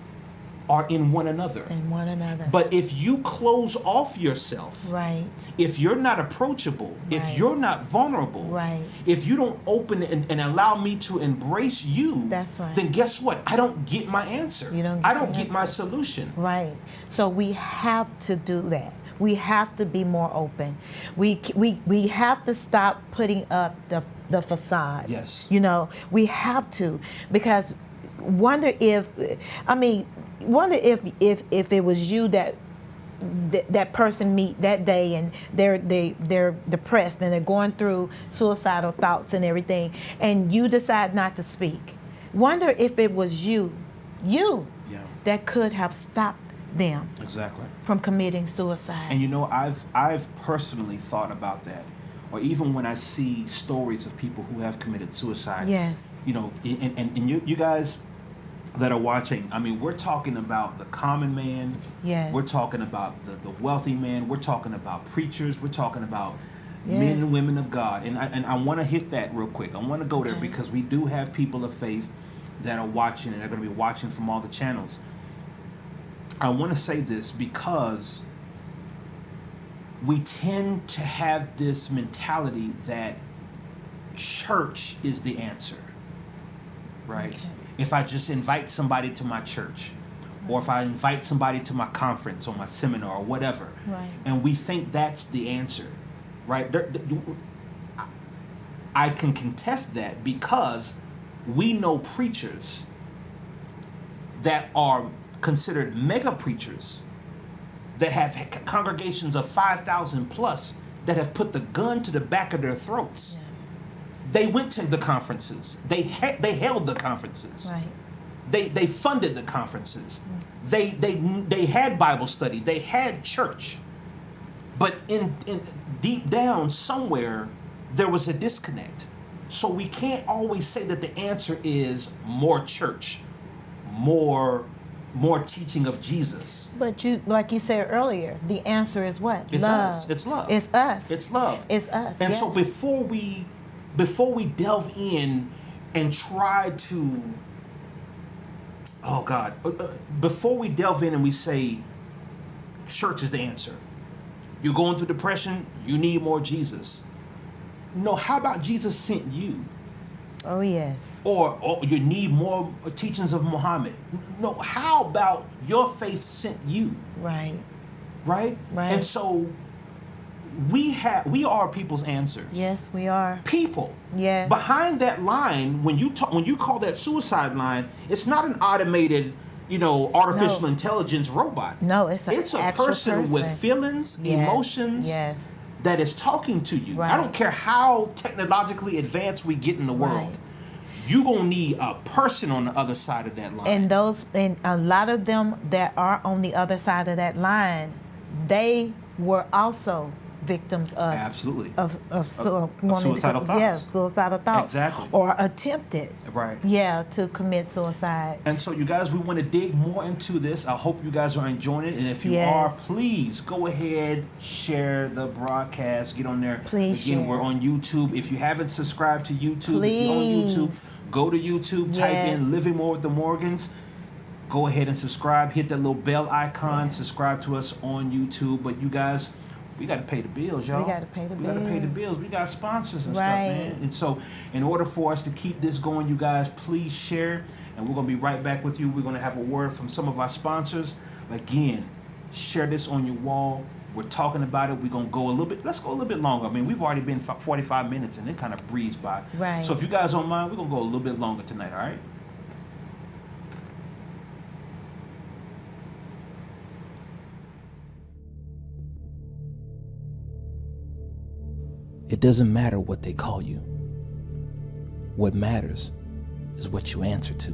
are in one another. And one another. But if you close off yourself, Right. if you're not approachable, if Right. you're not vulnerable, Right. if you don't open and allow me to embrace you, That's right. then guess what? I don't get my answer. You don't get I don't the get my answer. solution. Right. So we have to do that. We have to be more open. We have to stop putting up the facade. Yes. You know, we have to, because wonder if it was you that person meet that day, and they're depressed and they're going through suicidal thoughts and everything, and you decide not to speak. Wonder if it was you Yeah. that could have stopped them Exactly. from committing suicide. And you know, I've personally thought about that, or even when I see stories of people who have committed suicide. Yes. You know, and you guys that are watching, I mean, we're talking about the common man. Yes. We're talking about the wealthy man. We're talking about preachers. We're talking about men Yes. and women of God. And I want to hit that real quick. I want to go there Okay. because we do have people of faith that are watching, and they're going to be watching from all the channels. I want to say this because we tend to have this mentality that church is the answer, right? Okay. If I just invite somebody to my church, or if I invite somebody to my conference or my seminar or whatever, Right. and we think that's the answer, right? I can contest that because we know preachers that are considered mega preachers that have congregations of 5,000 plus that have put the gun to the back of their throats. Yeah. They went to the conferences. They held the conferences. Right. They funded the conferences. They had Bible study. They had church. But in deep down somewhere there was a disconnect. So we can't always say that the answer is more church, more teaching of Jesus. But you, like you said earlier, the answer is what? It's love. us. It's love. It's us. It's love. It's us. And yeah. so before we delve in and try to, oh God, before we delve in and we say church is the answer, you're going through depression, you need more Jesus. No, how about Jesus sent you? Oh yes. Or you need more teachings of Muhammad. No, how about your faith sent you? Right. Right? Right. And so we are people's answers. Yes, we are. People. Yes. Behind that line, when you call that suicide line, it's not an automated, artificial No. intelligence robot. No, it's a actual person with feelings, Yes. emotions. Yes. That is talking to you. Right. I don't care how technologically advanced we get in the world. Right. You're gonna need a person on the other side of that line. And a lot of them that are on the other side of that line, they were also victims of Absolutely. of wanting suicidal thoughts. Yeah, suicidal thoughts. Exactly. Or attempted. Right. Yeah, to commit suicide. And so you guys, we want to dig more into this. I hope you guys are enjoying it. And if you Yes. are, please go ahead, share the broadcast. Get on there. Please Again, share. we're on YouTube. If you haven't subscribed to YouTube, if you're on YouTube, Please. go to YouTube, type Yes. in Living More with the Morgans. Go ahead and subscribe. Hit that little bell icon. Yeah. Subscribe to us on YouTube. But you guys, we got to pay the bills, y'all. We gotta pay the We got to pay the bills. bills. We got sponsors and Right. stuff, man. And so, in order for us to keep this going, you guys, please share. And we're going to be right back with you. We're going to have a word from some of our sponsors. Again, share this on your wall. We're talking about it. We're going to go a little bit. Let's go a little bit longer. I mean, we've already been 45 minutes, and it kind of breezed by. Right. So if you guys don't mind, we're going to go a little bit longer tonight, all right? It doesn't matter what they call you. What matters is what you answer to.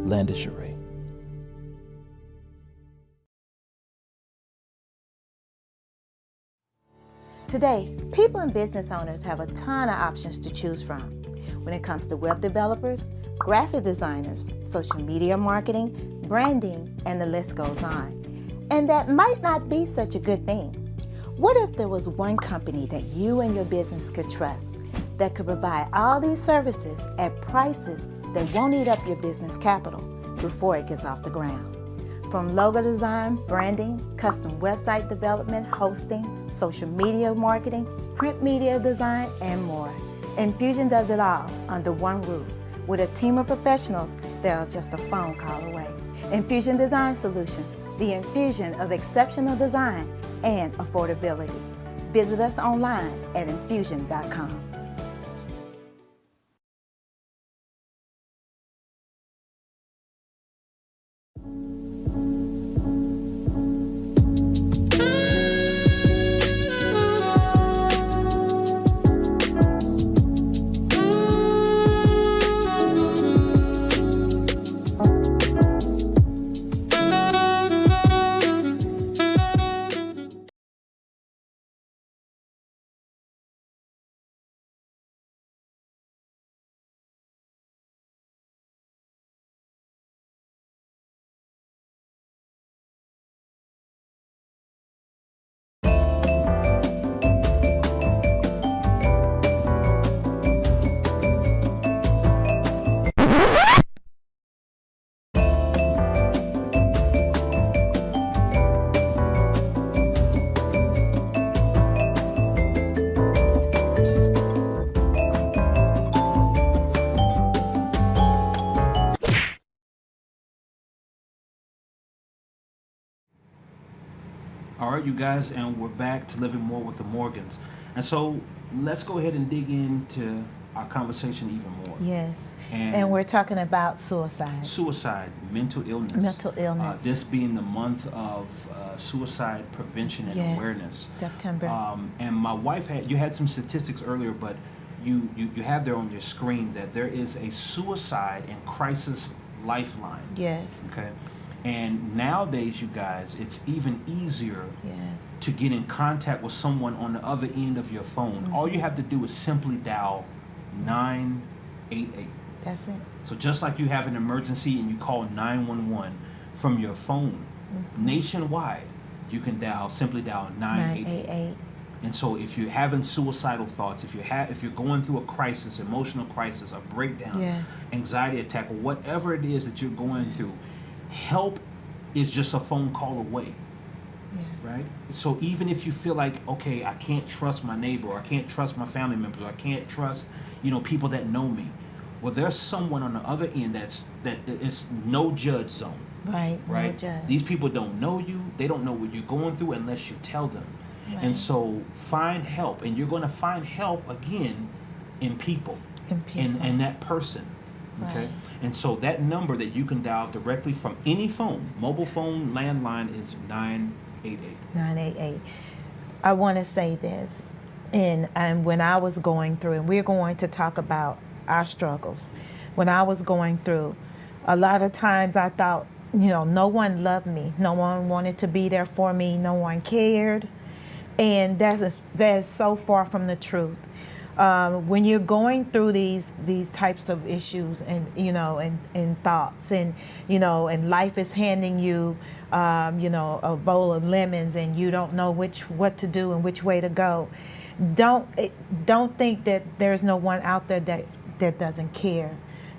Landisheray. Today, people and business owners have a ton of options to choose from. When it comes to web developers, graphic designers, social media marketing, branding, and the list goes on. And that might not be such a good thing. What if there was one company that you and your business could trust that could provide all these services at prices that won't eat up your business capital before it gets off the ground? From logo design, branding, custom website development, hosting, social media marketing, print media design, and more. Infusion does it all under one roof with a team of professionals that are just a phone call away. Infusion Design Solutions, the infusion of exceptional design and affordability. Visit us online at infusion.com. All right, you guys, and we're back to Living More with the Morgans. And so let's go ahead and dig into our conversation even more. Yes. And we're talking about suicide. Suicide, mental illness. Mental illness. This being the month of suicide prevention and awareness. September. And my wife you had some statistics earlier, but you have there on your screen that there is a suicide and crisis lifeline. Yes. Okay. And nowadays, you guys, it's even easier to get in contact with someone on the other end of your phone. Mm-hmm. All you have to do is simply dial 988. That's it. So just like you have an emergency and you call 911 from your phone, nationwide, you can simply dial 988. And so if you're having suicidal thoughts, if you're going through a crisis, emotional crisis, a breakdown, anxiety attack, or whatever it is that you're going through, help is just a phone call away. Right? So even if you feel like, okay, I can't trust my neighbor, or I can't trust my family members, or I can't trust, people that know me. Well, there's someone on the other end that is no judge zone. Right. No judge. These people don't know you. They don't know what you're going through unless you tell them. Right. And so find help, and you're going to find help again in people. And that person. Okay. Right. And so that number that you can dial directly from any phone, mobile phone, landline, is 988. 988. I want to say this, and when I was going through, and we're going to talk about our struggles. When I was going through, a lot of times I thought, no one loved me, no one wanted to be there for me, no one cared, and that is so far from the truth. When you're going through these types of issues and thoughts and life is handing you a bowl of lemons and you don't know what to do and which way to go, don't think that there's no one out there that doesn't care.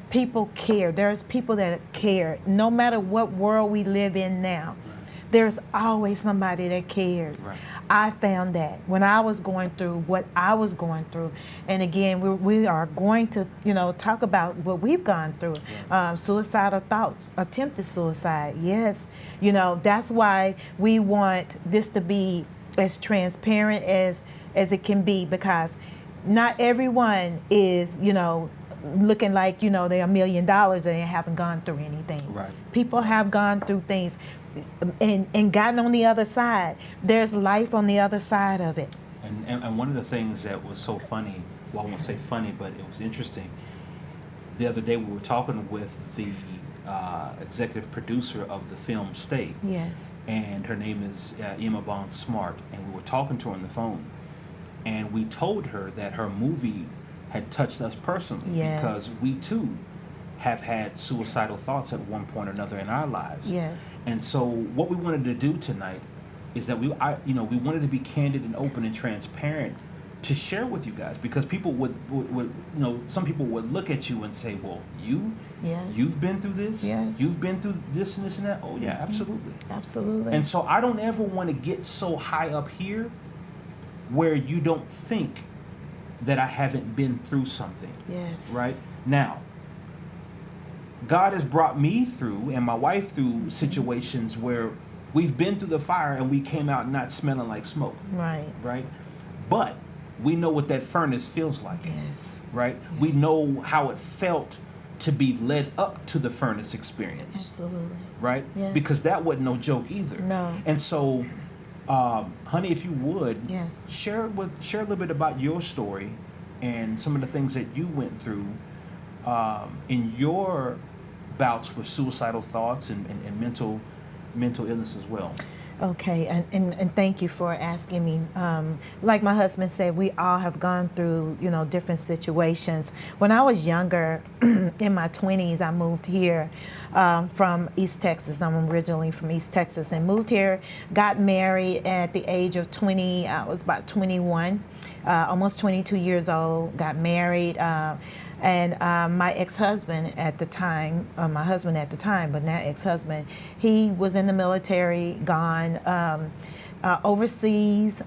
People care. There's people that care. No matter what world we live in now, there's always somebody that cares. Right. I found that when I was going through what I was going through, and again, we are going to, talk about what we've gone through. Suicidal thoughts, attempted suicide. Yes, that's why we want this to be as transparent as it can be, because not everyone is, looking like, they're $1 million and they haven't gone through anything. Right. People have gone through things and gotten on the other side. There's life on the other side of it. And one of the things that was so funny, well, I won't say funny, but it was interesting. The other day we were talking with the executive producer of the film Stay. Yes. And her name is Emma Bond Smart, and we were talking to her on the phone. and we told her that her movie had touched us personally Yes. because we too have had suicidal thoughts at one point or another in our lives. Yes. And so what we wanted to do tonight is that we wanted to be candid and open and transparent to share with you guys, because people would some people would look at you and say, well, you've been through this, Yes. you've been through this and this and that. Oh yeah, absolutely. Absolutely. And so I don't ever want to get so high up here where you don't think that I haven't been through something. Yes. Right? Now, God has brought me through and my wife through situations where we've been through the fire and we came out not smelling like smoke. Right. Right? But we know what that furnace feels like. Yes. Right? Yes. We know how it felt to be led up to the furnace experience. Absolutely. Right? Yes. Because that wasn't no joke either. No. And so, honey, if you would, Yes. share a little bit about your story and some of the things that you went through in your bouts with suicidal thoughts and mental illness as well. Okay, and thank you for asking me. Like my husband said, we all have gone through, different situations. When I was younger, in my 20s, I moved here from East Texas. I'm originally from East Texas and moved here, got married at the age of 20. I was about 21, almost 22 years old, got married. And my ex-husband at the time, my husband at the time, but now ex-husband, he was in the military, gone overseas,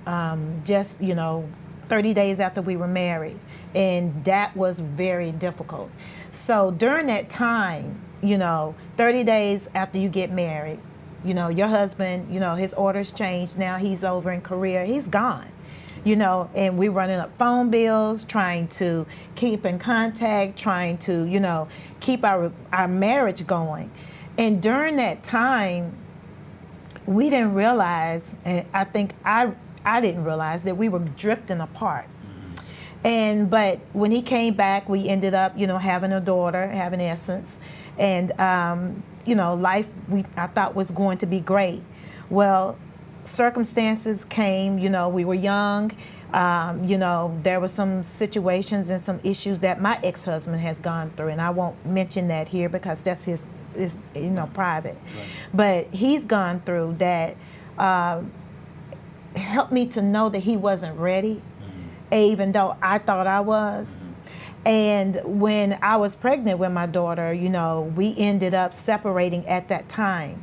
just, 30 days after we were married. And that was very difficult. So during that time, 30 days after you get married, your husband, his orders changed. Now he's over in Korea, he's gone. And we're running up phone bills, trying to keep in contact, trying to, keep our marriage going. And during that time, we didn't realize, and I think I didn't realize that we were drifting apart. But when he came back, we ended up, having a daughter, having Essence. And, life I thought was going to be great. Well, circumstances came, we were young, there were some situations and some issues that my ex-husband has gone through, and I won't mention that here because that's his private. Right. But he's gone through that, helped me to know that he wasn't ready, even though I thought I was. And when I was pregnant with my daughter, we ended up separating at that time.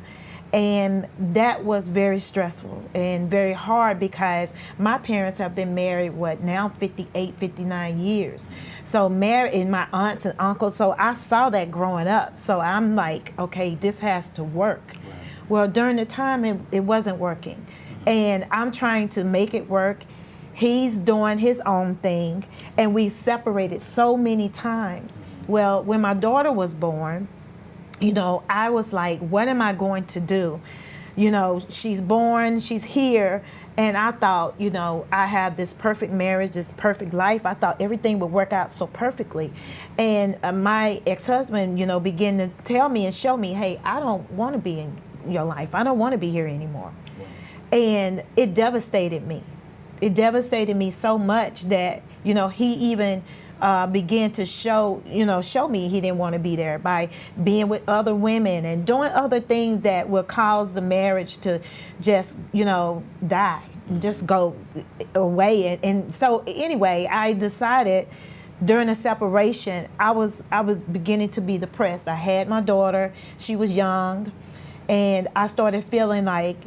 And that was very stressful and very hard because my parents have been married, now 58, 59 years. So married, and my aunts and uncles, so I saw that growing up. So I'm like, okay, this has to work. Right. Well, during the time, it wasn't working. And I'm trying to make it work. He's doing his own thing, and we separated so many times. Well, when my daughter was born, I was like, what am I going to do? She's born, she's here, and I thought, I have this perfect marriage, this perfect life. I thought everything would work out so perfectly. And my ex-husband, began to tell me and show me, hey, I don't want to be in your life. I don't want to be here anymore. Yeah. And it devastated me. It devastated me so much that, he even began to show me he didn't want to be there by being with other women and doing other things that would cause the marriage to just, die, just go away. And so anyway, I decided during the separation, I was beginning to be depressed. I had my daughter, she was young, and I started feeling like,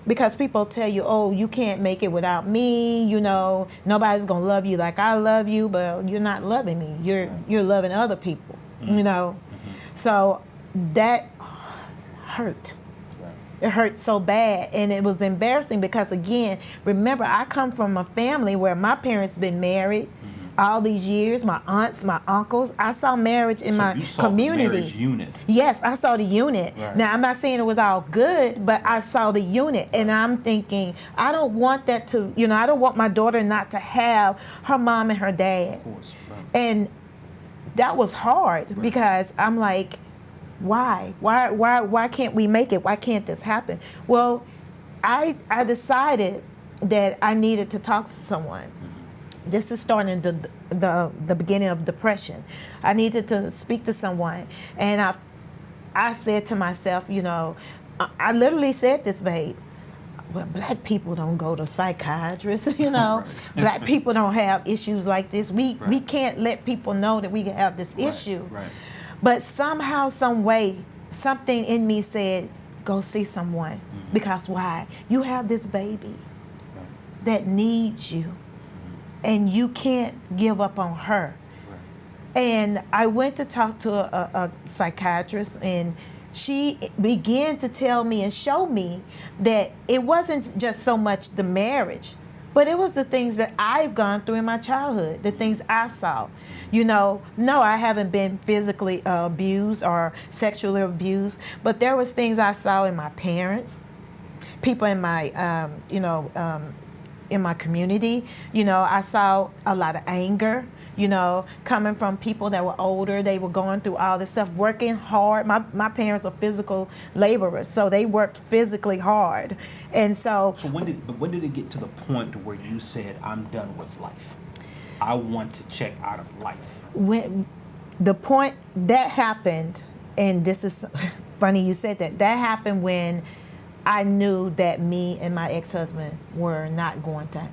because people tell you, oh, you can't make it without me, nobody's gonna love you like I love you, but you're not loving me. You're loving other people, So that hurt. It hurt so bad, and it was embarrassing because, again, remember, I come from a family where my parents been married all these years, my aunts, my uncles. I saw marriage in my community. The marriage unit. Yes, I saw the unit. Right. Now, I'm not saying it was all good, but I saw the unit, and I'm thinking, I don't want that to, I don't want my daughter not to have her mom and her dad. Of course. Right. And that was hard because I'm like, why? Why can't we make it? Why can't this happen? Well, I decided that I needed to talk to someone. This is starting the beginning of depression. I needed to speak to someone, and I said to myself, you know, I literally said this, babe. Well, black people don't go to psychiatrists, you know. Black people don't have issues like this. We can't let people know that we have this issue. But somehow, some way, something in me said, go see someone. Because why? You have this baby that needs you, and you can't give up on her. And I went to talk to a psychiatrist, and she began to tell me and show me that it wasn't just so much the marriage, but it was the things that I've gone through in my childhood, the things I saw. You know, no, I haven't been physically abused or sexually abused, but there was things I saw in my parents, people in my, in my community. You know, I saw a lot of anger, you know, coming from people that were older. They were going through all this stuff, working hard. My parents are physical laborers, so they worked physically hard. And so when did it get to the point where you said, I'm done with life? I want to check out of life. When the point that happened, and this is funny you said that, that happened when I knew that me and my ex-husband were not going to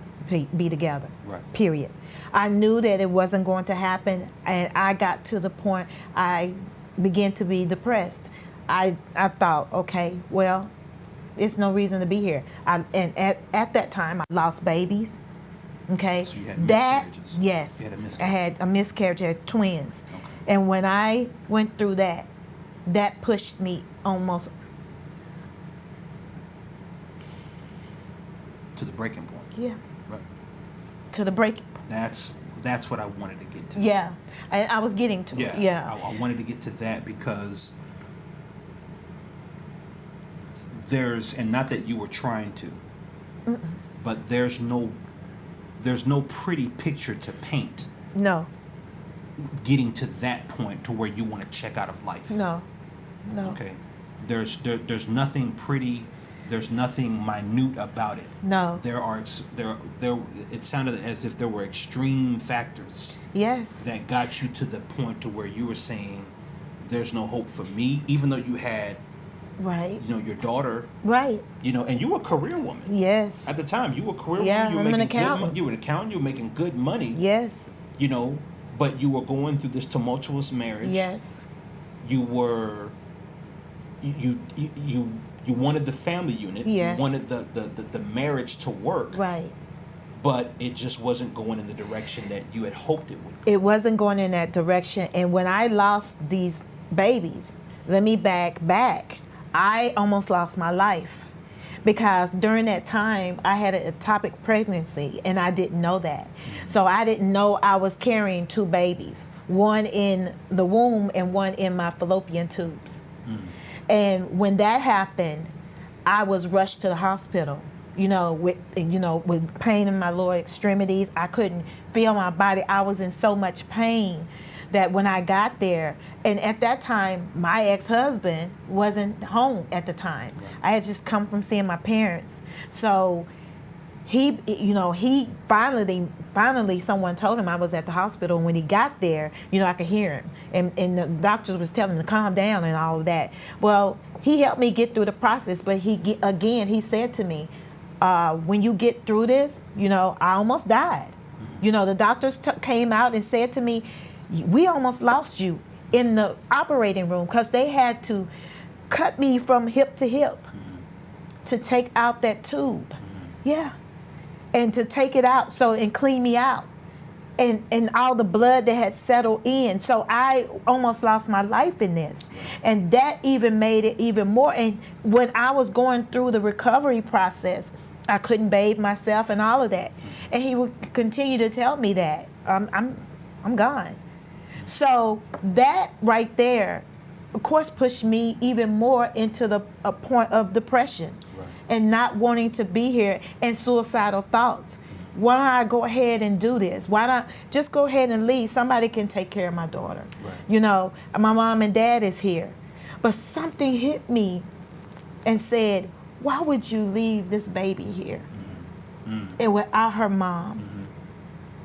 be together, period. I knew that it wasn't going to happen, and I got to the point I began to be depressed. I thought, okay, well, it's no reason to be here. And at that time, I lost babies. Okay, so you had miscarriages? Yes, You had a miscarriage. I had a miscarriage. I had twins. Okay. And when I went through that, that pushed me almost to the breaking point. Yeah. Right. To the breaking point. That's what I wanted to get to. Yeah, I was getting to it. Yeah. I wanted to get to that because there's, and not that you were trying to, but there's no pretty picture to paint. No. Getting to that point to where you want to check out of life. No. Okay. There's nothing pretty. There's nothing minute about it. No. There. It sounded as if there were extreme factors. Yes. That got you to the point to where you were saying, "There's no hope for me," even though you had, right, you know, your daughter, right, you know, and you were a career woman. Yes. At the time, you were a career yeah, woman. You were I'm an making accountant. you were an accountant. You were making good money. Yes. You know, but you were going through this tumultuous marriage. Yes. You were. You wanted the family unit. Yes. You wanted the marriage to work. Right. But it just wasn't going in the direction that you had hoped it would. It wasn't going in that direction. And when I lost these babies, let me back. I almost lost my life because during that time I had an ectopic pregnancy and I didn't know that. So I didn't know I was carrying two babies, one in the womb and one in my fallopian tubes. And when that happened, I was rushed to the hospital, with pain in my lower extremities. I couldn't feel my body. I was in so much pain that when I got there, and at that time, my ex-husband wasn't home at the time. I had just come from seeing my parents. So he finally someone told him I was at the hospital. And when he got there, I could hear him. And the doctors was telling him to calm down and all of that. Well, he helped me get through the process, but he said to me, when you get through this, I almost died. The doctors came out and said to me, we almost lost you in the operating room because they had to cut me from hip to hip to take out that tube. Yeah. And to take it out and clean me out. And all the blood that had settled in. So I almost lost my life in this. And that even made it even more. And when I was going through the recovery process, I couldn't bathe myself and all of that. And he would continue to tell me that I'm gone. So that right there, of course, pushed me even more into a point of depression and not wanting to be here and suicidal thoughts. Why don't I go ahead and do this? Why not just go ahead and leave? Somebody can take care of my daughter. My mom and dad is here. But something hit me and said, why would you leave this baby here? and without her mom.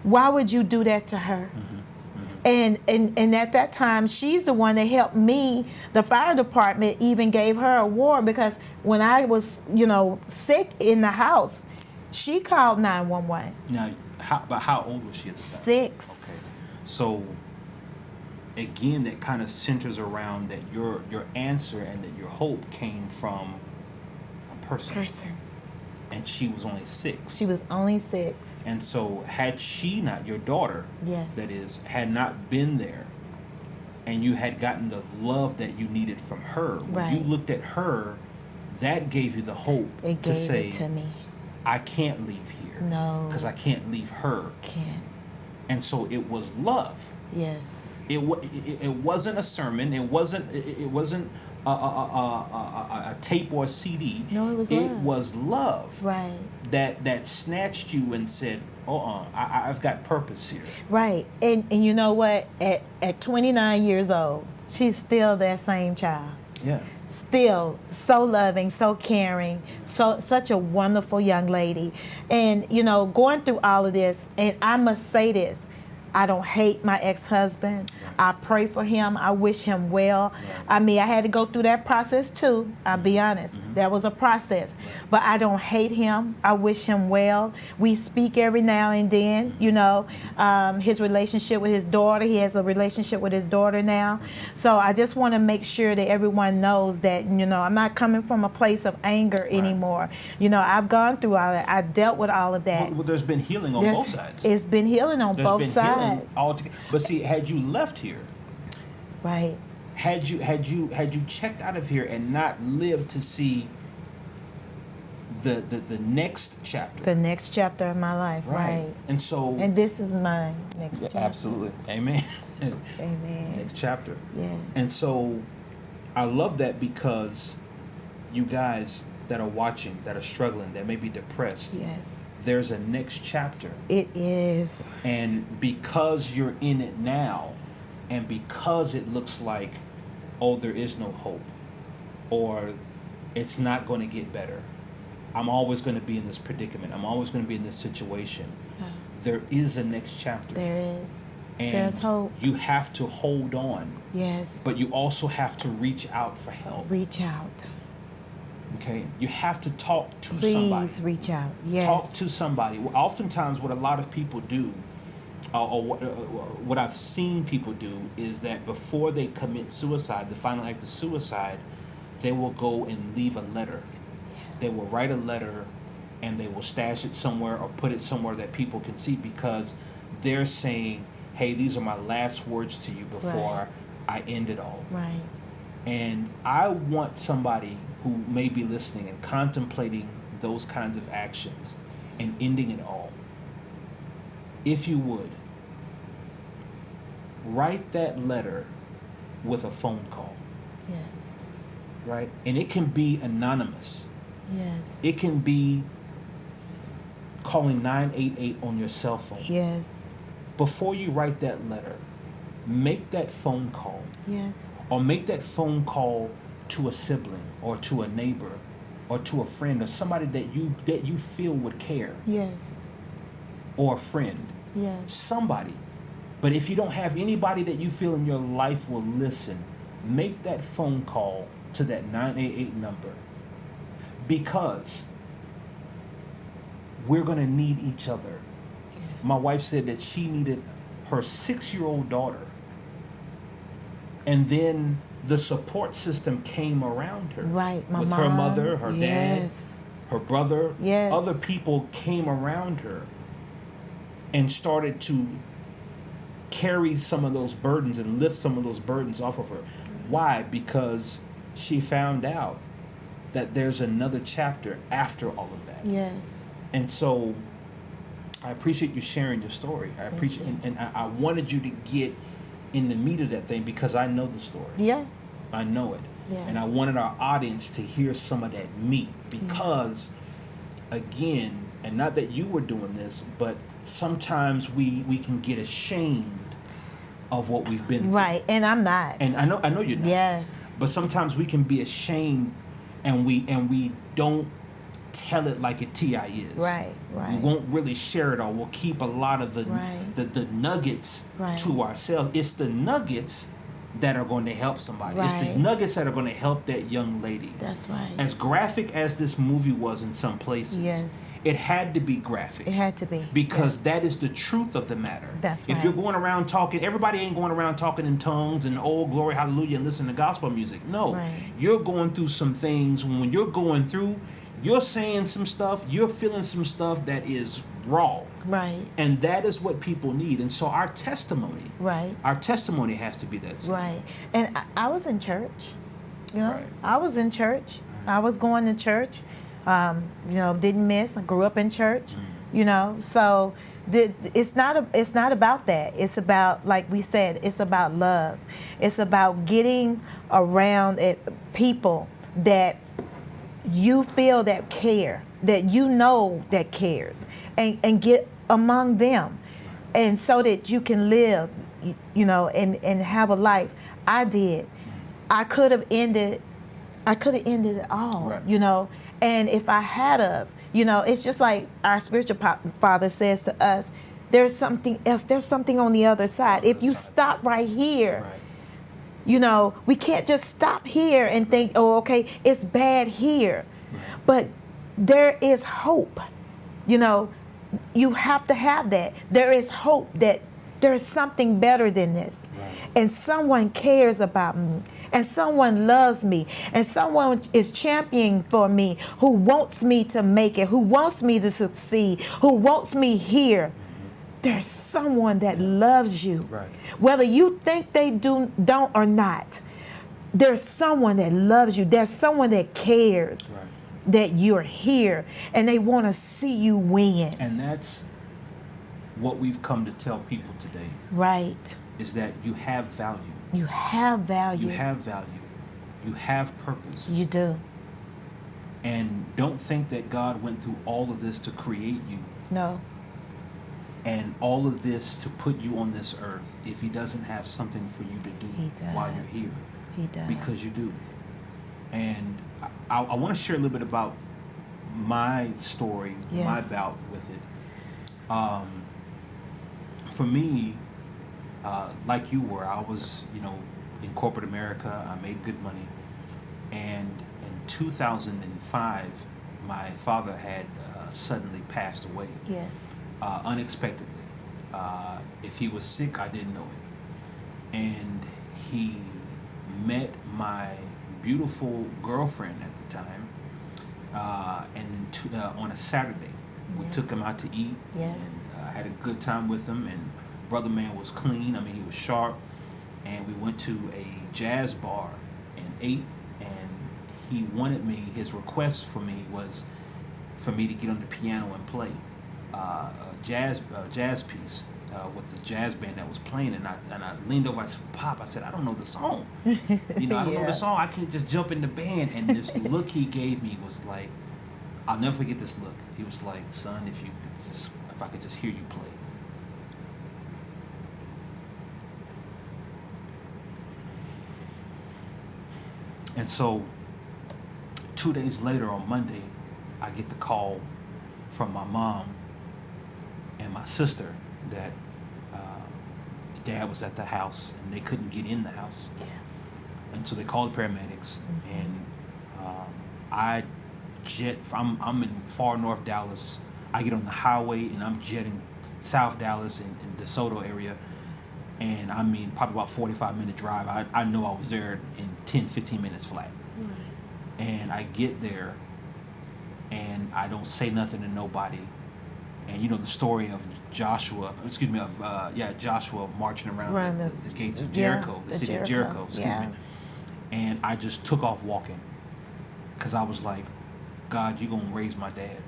Why would you do that to her? And at that time, she's the one that helped me. The fire department even gave her a award because when I was, sick in the house, she called 911. Now, how old was she at the time? 6. Okay. So, again, that kind of centers around that your answer and that your hope came from a person. And she was only 6. She was only 6. And so had she not, your daughter, Yes. that is, had not been there, and you had gotten the love that you needed from her, when you Right. looked at her, that gave you the hope It to gave say, it to me. I can't leave here. No. Because I can't leave her. Can't. And so it was love. Yes. It wasn't a sermon. It wasn't a tape or a CD. No, it was It love. was love. Right. That snatched you and said, I've got purpose here. Right. And you know what? At 29 years old, she's still that same child. Yeah. Still so loving, so caring, such a wonderful young lady. And going through all of this, and I must say this, I don't hate my ex-husband. I pray for him. I wish him well. I mean, I had to go through that process too. I'll be honest. That was a process. But I don't hate him. I wish him well. We speak every now and then, his relationship with his daughter. He has a relationship with his daughter now. So I just want to make sure that everyone knows that, I'm not coming from a place of anger anymore. I've gone through all that. I dealt with all of that. Well, there's been healing on both sides. It's been healing on There's both been sides. healing altogether. But see, had you left here, right? Had you checked out of here and not lived to see the next chapter. The next chapter of my life, right? And so. And this is my next chapter. Absolutely, amen. Amen. Next chapter. Yeah. And so, I love that because you guys that are watching, that are struggling, that may be depressed. Yes. There's a next chapter. It is. And because you're in it now, and because it looks like, there is no hope, or it's not going to get better, I'm always going to be in this predicament, I'm always going to be in this situation, there is a next chapter. There is. And there's hope. You have to hold on. Yes. But you also have to reach out for help. Reach out. Okay? You have to talk to somebody. Please reach out. Yes. Talk to somebody. Oftentimes what a lot of people do, or what I've seen people do, is that before they commit suicide, the final act of suicide, they will go and leave a letter. Yeah. They will write a letter and they will stash it somewhere or put it somewhere that people can see, because they're saying, hey, these are my last words to you before I end it all. Right. And I want somebody who may be listening and contemplating those kinds of actions and ending it all, if you would, write that letter with a phone call. Yes. Right? And it can be anonymous. Yes. It can be calling 988 on your cell phone. Yes. Before you write that letter, make that phone call. Yes. Or make that phone call to a sibling or to a neighbor or to a friend or somebody that you feel would care. Yes. Or a friend. Yes. Somebody. But if you don't have anybody that you feel in your life will listen, make that phone call to that 988 number, because we're going to need each other. Yes. My wife said that she needed her 6-year-old daughter, and then the support system came around her. Right, my with mom, her mother, her yes. dad, her brother, yes. Other people came around her and started to carry some of those burdens and lift some of those burdens off of her. Why? Because she found out that there's another chapter after all of that. Yes. And so I appreciate you sharing your story. I appreciate, and I wanted you to get in the meat of that thing because I know the story. Yeah. I know it. Yeah. And I wanted our audience to hear some of that meat because, again, and not that you were doing this, but sometimes we can get ashamed of what we've been through. Right, and I'm not. And I know you're not. Yes. But sometimes we can be ashamed and we don't tell it like it TI is. Right. We won't really share it all. We'll keep a lot of the nuggets Right. to ourselves. It's the nuggets that are going to help somebody. It's Right. the nuggets that are going to help that young lady. That's right. As graphic as this movie was in some places, Yes. it had to be graphic. It had to be. Because that is the truth of the matter. That's If right. you're going around talking, everybody ain't going around talking in tongues and oh, glory, hallelujah, and listen to gospel music. No. Right. You're going through some things. When you're going through, you're saying some stuff, you're feeling some stuff that is raw. Right. And that is what people need. And so our testimony has to be that same. Right. And I was in church. You know, Right. I was in church. I was going to church. You know, didn't miss. I grew up in church. You know, so it's not about that. It's about, like we said, it's about love. It's about getting around people that you feel that care, that you know that cares, and get among them, and so that you can live, you know, and have a life. I did. I could have ended it all, Right. you know. And if I had of, you know, it's just like our spiritual father says to us, there's something else. There's something on the other side. If you stop right here, Right. you know, we can't just stop here and think, oh, okay, it's bad here. Right. But there is hope. You know, you have to have that. There is hope that there's something better than this. Right. And someone cares about me. And someone loves me. And someone is championing for me, who wants me to make it, who wants me to succeed, who wants me here. There's someone that loves you. Right. Whether you think they don't or not, there's someone that loves you. There's someone that cares Right. that you're here, and they want to see you win. And that's what we've come to tell people today, Right. is that you have value. You have value. You have value. You have purpose. You do. And don't think that God went through all of this to create you No. and all of this to put you on this earth if he doesn't have something for you to do He while you're does. here. He does. Because you do. And I want to share a little bit about my story, Yes. my bout with it. For me, like you were, I was, you know, in corporate America. I made good money. And in 2005, my father had suddenly passed away. Yes. Unexpectedly. If he was sick, I didn't know it. And he met my beautiful girlfriend at the time, and then on a Saturday, we Yes. took him out to eat. Yes. And had a good time with him. And brother man was clean. I mean, he was sharp. And we went to a jazz bar and ate. And he wanted me. His request for me was for me to get on the piano and play a jazz piece with the jazz band that was playing. And I leaned over. I said, "Pop," I said, "I don't know the song. You know, I don't know Yeah. the song. I can't just jump in the band." And this look he gave me was like, I'll never forget this look. He was like, "Son, if I could just hear you play." And so 2 days later on Monday, I get the call from my mom and my sister that dad was at the house and they couldn't get in the house. Yeah. And so they called the paramedics. And I'm in far north Dallas. I get on the highway and I'm jetting South Dallas in DeSoto area. And I mean, probably about 45-minute drive. I know I was there in 10, 15 minutes flat. And I get there and I don't say nothing to nobody. And you know the story of Joshua marching around the gates of Jericho, the city of Jericho, excuse me. And I just took off walking because I was like, God, you're going to raise my dad.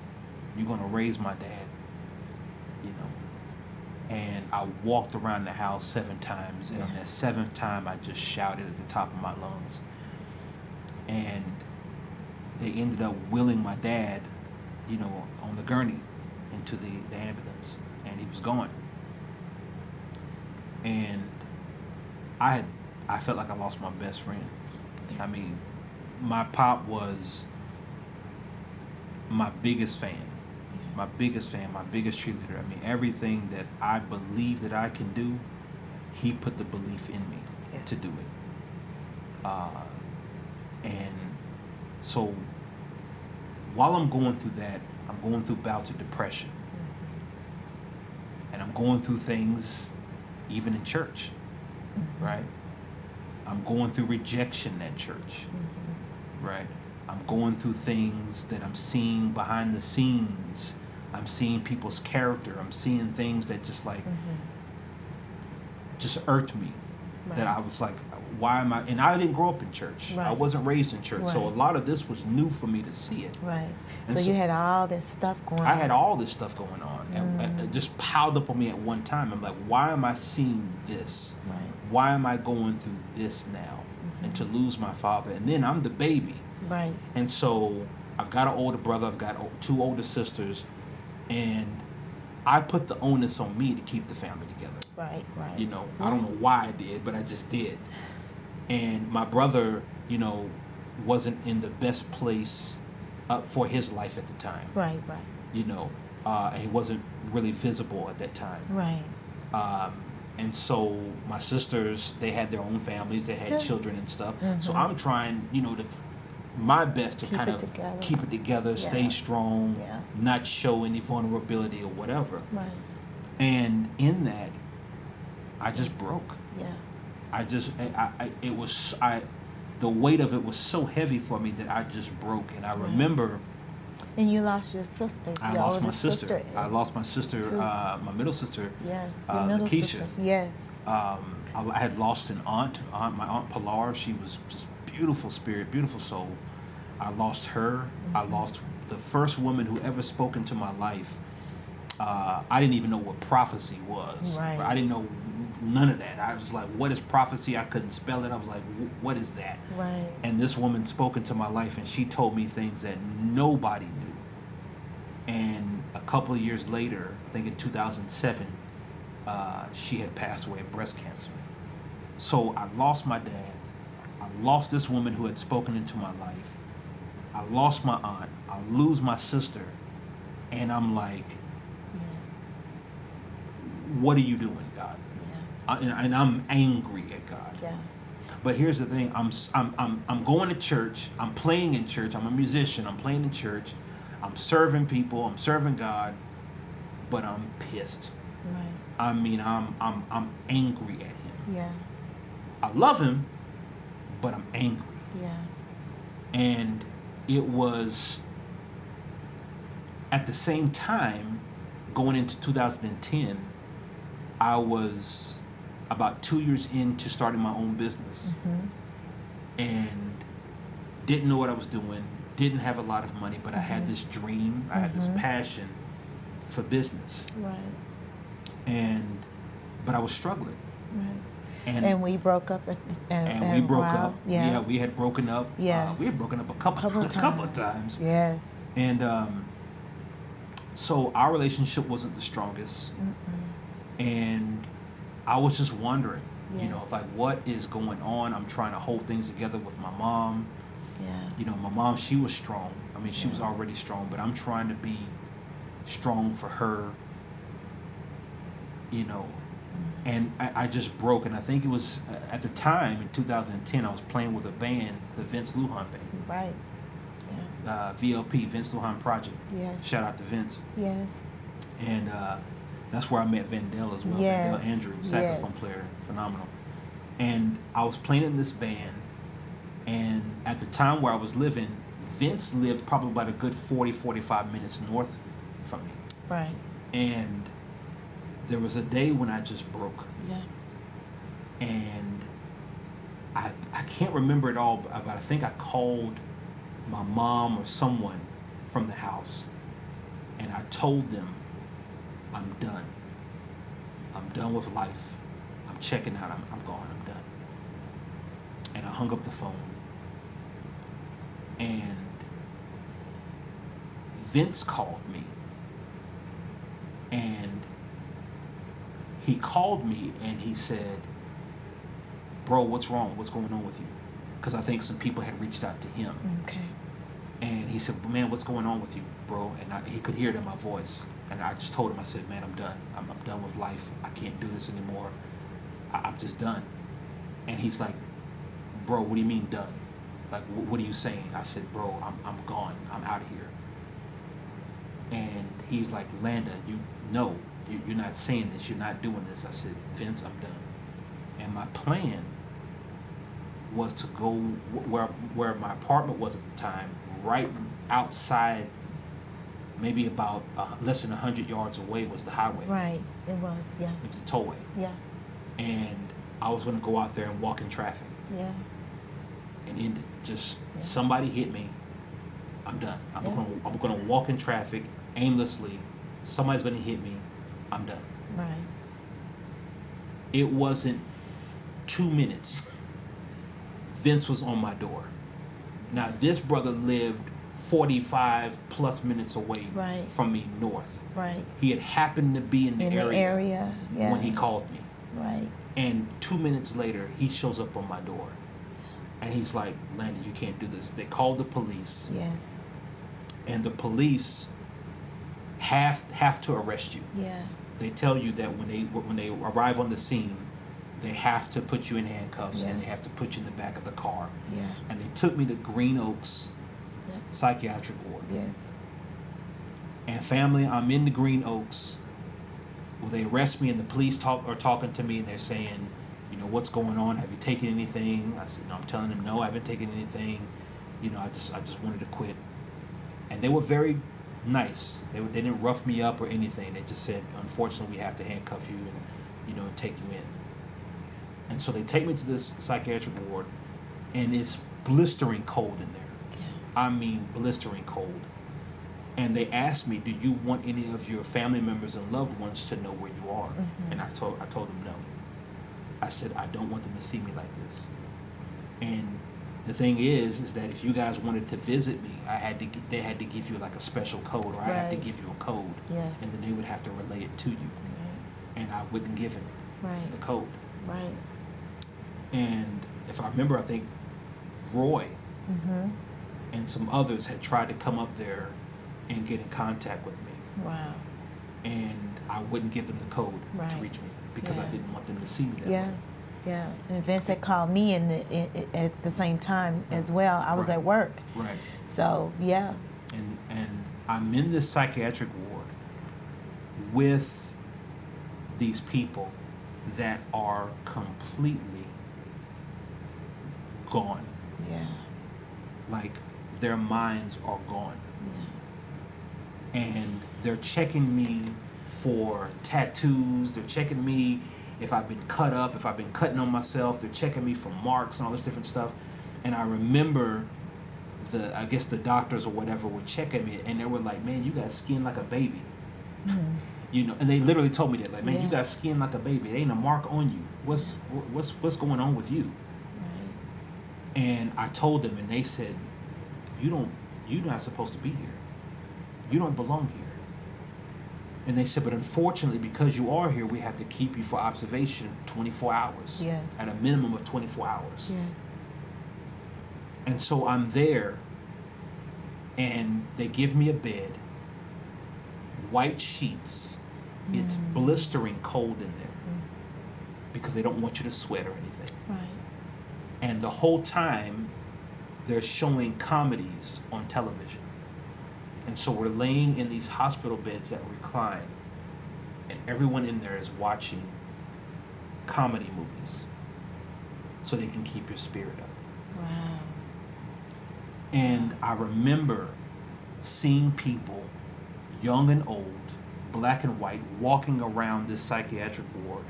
You're going to raise my dad, you know. And I walked around the house 7 times, and on that 7th time, I just shouted at the top of my lungs. And they ended up wheeling my dad, you know, on the gurney into the ambulance, and he was gone. And I felt like I lost my best friend. I mean, my pop was my biggest fan. My biggest fan, my biggest cheerleader. I mean, everything that I believe that I can do, he put the belief in me to do it. And so while I'm going through that, I'm going through bouts of depression. And I'm going through things even in church, right? I'm going through rejection at church, right? I'm going through things that I'm seeing behind the scenes. I'm seeing people's character. I'm seeing things that just like, just irked me. Right. That I was like, why am I, and I didn't grow up in church. Right. I wasn't raised in church. So a Right. lot of this was new for me to see it. Right. And So you had all this stuff going on. I had all this stuff going on, and it just piled up on me at one time. I'm like, why am I seeing this? Right. Why am I going through this now? And to lose my father, and then I'm the baby. Right. And so I've got an older brother, I've got two older sisters, and I put the onus on me to keep the family together. Right. Right. You know, I don't know why I did, but I just did. And my brother, you know, wasn't in the best place for his life at the time. Right. Right. You know, and he wasn't really visible at that time. Right. And so my sisters, they had their own families, they had children and stuff. So I'm trying, you know, to my best to kind of keep it together, stay strong, not show any vulnerability or whatever. Right. And in that, I just broke. Yeah. The weight of it was so heavy for me that I just broke. And I remember. And you lost your sister. I lost my sister. I lost my sister, my middle sister. Yes, your middle sister. Yes. I had lost an aunt, my aunt Pilar. She was just beautiful spirit, beautiful soul. I lost her. I lost the first woman who ever spoke into my life. I didn't even know what prophecy was. Right. I didn't know none of that. I was like, what is prophecy? I couldn't spell it. I was like, what is that? Right. And this woman spoke into my life, and she told me things that nobody knew. And a couple of years later, I think in 2007, she had passed away of breast cancer. So I lost my dad. I lost this woman who had spoken into my life. I lost my aunt. I lose my sister. And I'm like, what are you doing, God? And I'm angry at God. Yeah. But here's the thing: I'm going to church. I'm playing in church. I'm a musician. I'm playing in church. I'm serving people. I'm serving God. But I'm pissed. Right. I mean, I'm angry at him. Yeah. I love him, but I'm angry. Yeah. And it was at the same time, going into 2010, I was about 2 years into starting my own business. And didn't know what I was doing, didn't have a lot of money, but I had this dream, I had this passion for business. Right. But I was struggling. Right. And we broke up. And we broke up. Yeah. We had broken up. Yeah. We had broken up a couple of times. Yes. And so our relationship wasn't the strongest. And I was just wondering, you know, like, what is going on? I'm trying to hold things together with my mom. Yeah. You know, my mom, she was strong. I mean, she was already strong, but I'm trying to be strong for her, you know. And I just broke. And I think it was at the time in 2010, I was playing with a band, the Vince Lujan band. Right. VLP, Vince Lujan Project. Yes. Shout out to Vince. Yes. And that's where I met Vandell as well. Yes. Vandell Andrew, saxophone player, phenomenal. And I was playing in this band, and at the time where I was living, Vince lived probably about a good 40, 45 minutes north from me. Right. And there was a day when I just broke. Yeah. And I can't remember it all, but I think I called my mom or someone from the house, and I told them, I'm done. I'm done with life. I'm checking out. I'm gone. I'm done. And I hung up the phone. And Vince called me. And he called me and he said, bro, what's wrong? What's going on with you? Because I think some people had reached out to him. Okay. And he said, man, what's going on with you, bro? And he could hear it in my voice. And I just told him, I said, man, I'm done. I'm done with life. I can't do this anymore. I'm just done. And he's like, bro, what do you mean done? Like, what are you saying? I said, bro, I'm gone. I'm out of here. And he's like, Landa, you're not saying this. You're not doing this. I said, Vince, I'm done. And my plan was to go where my apartment was at the time, right outside, maybe about less than 100 yards away was the highway. Right, it was, yeah. It was a tollway. Yeah. And I was going to go out there and walk in traffic. Yeah. And end it. Just somebody hit me, I'm done. I'm going to walk in traffic aimlessly. Somebody's going to hit me, I'm done. Right. It wasn't 2 minutes. Vince was on my door. Now this brother lived 45 plus minutes away from me north. Right. He had happened to be in the area yeah. when he called me. Right. And 2 minutes later, he shows up on my door. And he's like, Landon, you can't do this. They called the police. Yes. And the police have to arrest you. Yeah. They tell you that when they arrive on the scene, they have to put you in handcuffs and they have to put you in the back of the car. Yeah. And they took me to Green Oaks psychiatric ward. Yes. And family, I'm in the Green Oaks. Well, they arrest me and the police are talking to me and they're saying, you know, what's going on? Have you taken anything? I said, no, I'm telling them, no, I haven't taken anything. You know, I just wanted to quit. And they were very nice. They didn't rough me up or anything. They just said, unfortunately, we have to handcuff you and, you know, take you in. And so they take me to this psychiatric ward, and it's blistering cold in there. Yeah. I mean, blistering cold. And they asked me, do you want any of your family members and loved ones to know where you are? Mm-hmm. And I told them no. I said, I don't want them to see me like this. And the thing is that if you guys wanted to visit me, they had to give you like a special code, or I had to give you a code. Yes. And then they would have to relay it to you. Right. And I wouldn't give him the code. Right. And if I remember, I think Roy and some others had tried to come up there and get in contact with me. Wow. And I wouldn't give them the code to reach me because I didn't want them to see me that way. Yeah, and Vince had called me at the same time as well. I was at work. Right. So, yeah. And I'm in this psychiatric ward with these people that are completely gone. Yeah. Like their minds are gone. Yeah. And they're checking me for tattoos. They're checking me if I've been cut up, if I've been cutting on myself. They're checking me for marks and all this different stuff. And I remember I guess the doctors or whatever were checking me, and they were like, man, you got skin like a baby. You know, and they literally told me that, like, man, you got skin like a baby. There ain't a mark on you. What's going on with you? Right. And I told them, and they said, you're not supposed to be here. You don't belong here. And they said, but unfortunately, because you are here, we have to keep you for observation 24 hours. Yes. At a minimum of 24 hours. Yes. And so I'm there, and they give me a bed, white sheets. It's blistering cold in there because they don't want you to sweat or anything. Right. And the whole time, they're showing comedies on television. And so we're laying in these hospital beds that recline, and everyone in there is watching comedy movies so they can keep your spirit up. Wow. And I remember seeing people, young and old, black and white, walking around this psychiatric ward,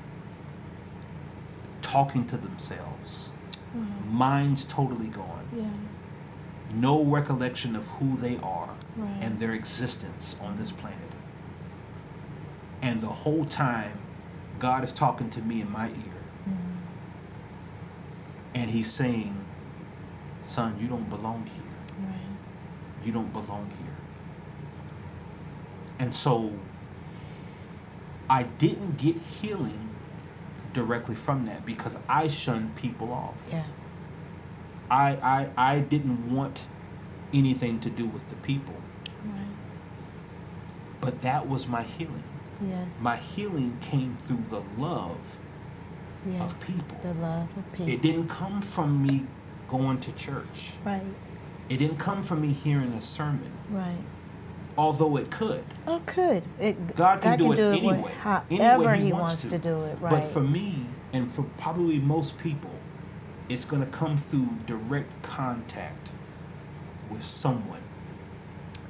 talking to themselves, minds totally gone. Yeah. No recollection of who they are and their existence on this planet. And the whole time, God is talking to me in my ear. And he's saying, son, you don't belong here. You don't belong here. And so I didn't get healing directly from that because I shunned people off. Yeah. I didn't want anything to do with the people. Right. But that was my healing. Yes. My healing came through the love Yes. of people. The love of people. It didn't come from me going to church. Right. It didn't come from me hearing a sermon. Right. Although it could. Oh, could. God can do it anyway. However Any way he wants to do it. Right. But for me, and for probably most people, it's going to come through direct contact with someone.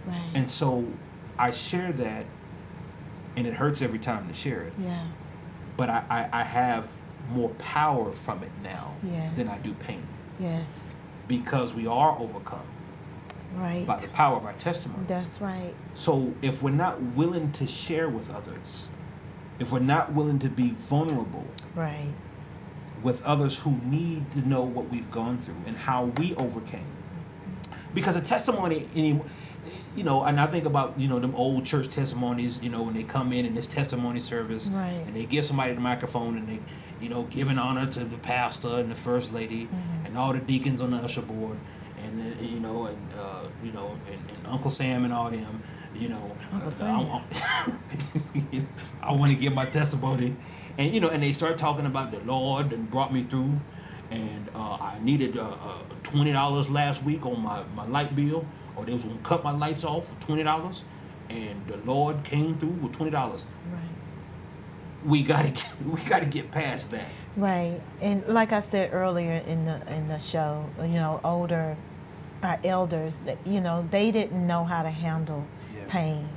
Right. And so I share that, and it hurts every time to share it. Yeah. But I have more power from it now Yes. than I do pain. Yes. Because we are overcome Right. by the power of our testimony. That's right. So if we're not willing to share with others, if we're not willing to be vulnerable Right. with others who need to know what we've gone through and how we overcame, because a testimony, you know, and I think about, you know, them old church testimonies, you know, when they come in this testimony service, Right. and they give somebody the microphone and they, you know, giving honor to the pastor and the first lady and all the deacons on the usher board, and you know, and Uncle Sam and all them, you know, Uncle Sam. I want to give my testimony, and you know, and they start talking about the Lord and brought me through, and I needed $20 last week on my light bill, or they was gonna cut my lights off for $20, and the Lord came through with $20. Right. We gotta get past that. Right. And like I said earlier in the show, you know, our elders, you know, they didn't know how to handle pain.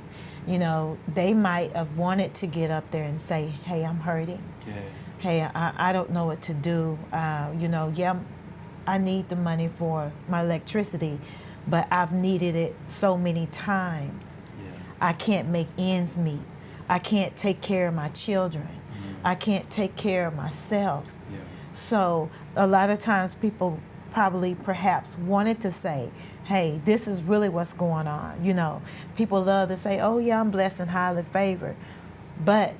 You know, they might have wanted to get up there and say, hey, I'm hurting. Yeah. Hey, I don't know what to do. You know, I need the money for my electricity, but I've needed it so many times. Yeah. I can't make ends meet. I can't take care of my children. I can't take care of myself. Yeah. So a lot of times people probably perhaps wanted to say, hey, this is really what's going on. You know, people love to say, oh yeah, I'm blessed and highly favored. But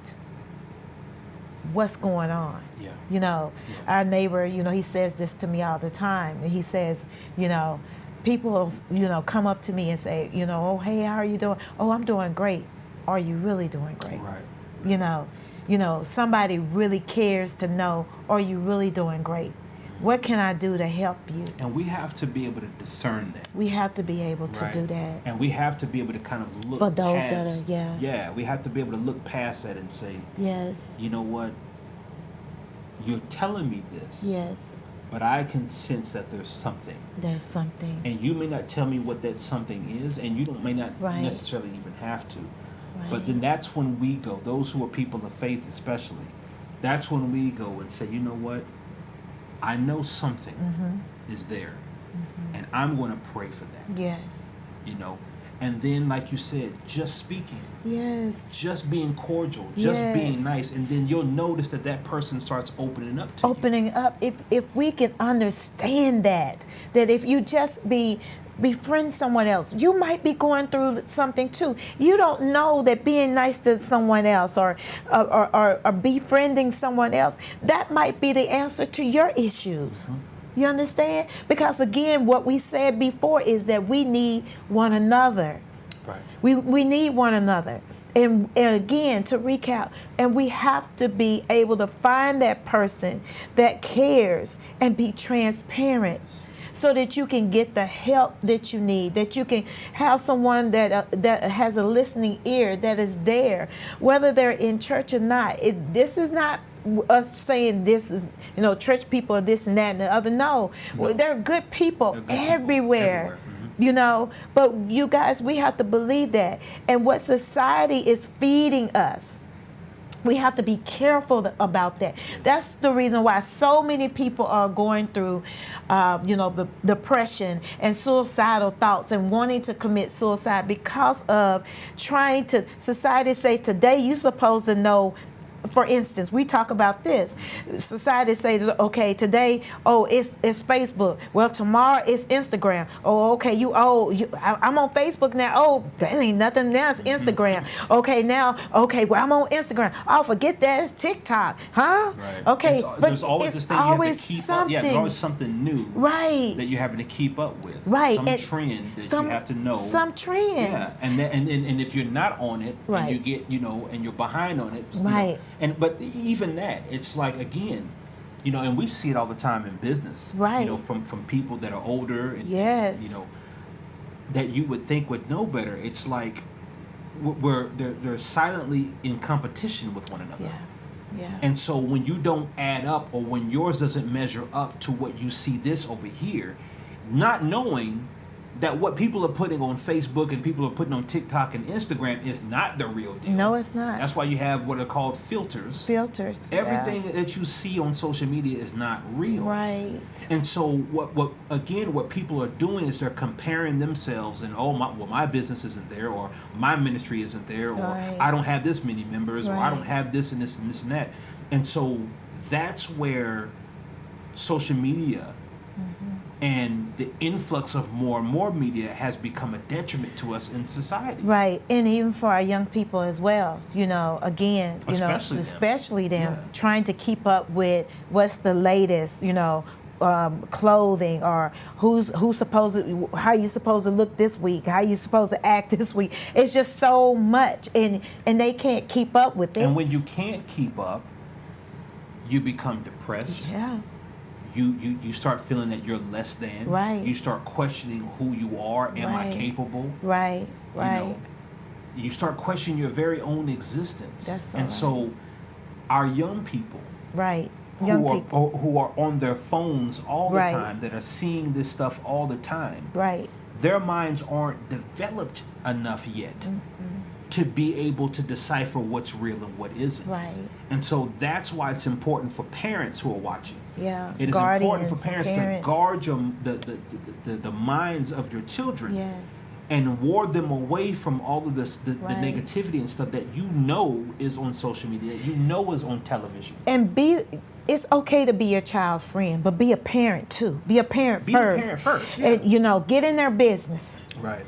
what's going on? Yeah. You know, our neighbor, you know, he says this to me all the time. And he says, you know, people, you know, come up to me and say, you know, oh, hey, how are you doing? Oh, I'm doing great. Are you really doing great? Right. You know, somebody really cares to know, are you really doing great? What can I do to help you? And we have to be able to discern that. We have to be able to do that. And we have to be able to kind of look For those past, that are, yeah, we have to be able to look past that and say, yes, you know what? You're telling me this. yes, But I can sense that there's something. there's something. And you may not tell me what that something is, and you may not Right. necessarily even have to. Right. But then that's when we go, those who are people of faith especially, that's when we go and say, you know what? I know something is there, and I'm going to pray for that. Yes, You know, and then like you said, just speaking, yes, just being cordial, just being Yes. nice, and then you'll notice that that person starts opening up to you. opening up. If we can understand that if you just befriend someone else, you might be going through something too. You don't know that being nice to someone else or befriending someone else, that might be the answer to your issues. You understand? Because again, what we said before is that we need one another. Right. We need one another. And again, to recap, and we have to be able to find that person that cares and be transparent so that you can get the help that you need, that you can have someone that has a listening ear that is there, whether they're in church or not. This is not us saying this is, you know, church people are this and that and the other. No. Well, there are good people everywhere. You know, but you guys, we have to believe that. And what society is feeding us, we have to be careful about that. That's the reason why so many people are going through, you know, depression and suicidal thoughts and wanting to commit suicide because of trying to, society say today you're supposed to know for instance, we talk about this. Society says, okay, today, oh, it's Facebook. Well, tomorrow it's Instagram. Oh, okay, I'm on Facebook now. Oh, that ain't nothing now. It's Instagram. Okay, now, okay, well, I'm on Instagram. Oh, forget that. It's TikTok, huh? Right. Okay, but there's always this thing you have to keep up. Yeah, there's always something new. Right. That you're having to keep up with. Right. Some trend that you have to know. Some trend. Yeah, and if you're not on it, right. and you get, and you're behind on it. Right. But even that, it's like, again, and we see it all the time in business. Right. From people that are older. And, yes. That you would think would know better. It's like they're silently in competition with one another. Yeah. Yeah. And so when you don't add up, or when yours doesn't measure up to what you see this over here, not knowing that what people are putting on Facebook and people are putting on TikTok and Instagram is not the real deal. No, it's not. That's why you have what are called filters. Filters. Everything that you see on social media is not real. Right. And so what people are doing is they're comparing themselves, and my business isn't there, or my ministry isn't there, or right. I don't have this many members, right. or I don't have this and this and this and that. And so that's where social media and the influx of more and more media has become a detriment to us in society. Right, and even for our young people as well. Again, especially them, yeah. trying to keep up with what's the latest, clothing, or how you supposed to look this week, how you supposed to act this week. It's just so much, and they can't keep up with it. And when you can't keep up, you become depressed. Yeah. You start feeling that you're less than. Right. You start questioning who you are. Am right. I capable? Right. Right. You start questioning your very own existence. That's so and right. so, our young people. Right. Who are on their phones all the right. time, that are seeing this stuff all the time. Right. Their minds aren't developed enough yet to be able to decipher what's real and what isn't. Right. And so that's why it's important for parents who are watching. Yeah. It is important for parents to guard the minds of your children. Yes. And ward them away from all of this, the right. negativity and stuff that is on social media, is on television. And it's okay to be your child's friend, but be a parent too. Be a parent first. Be a parent first. Yeah. And get in their business. Right.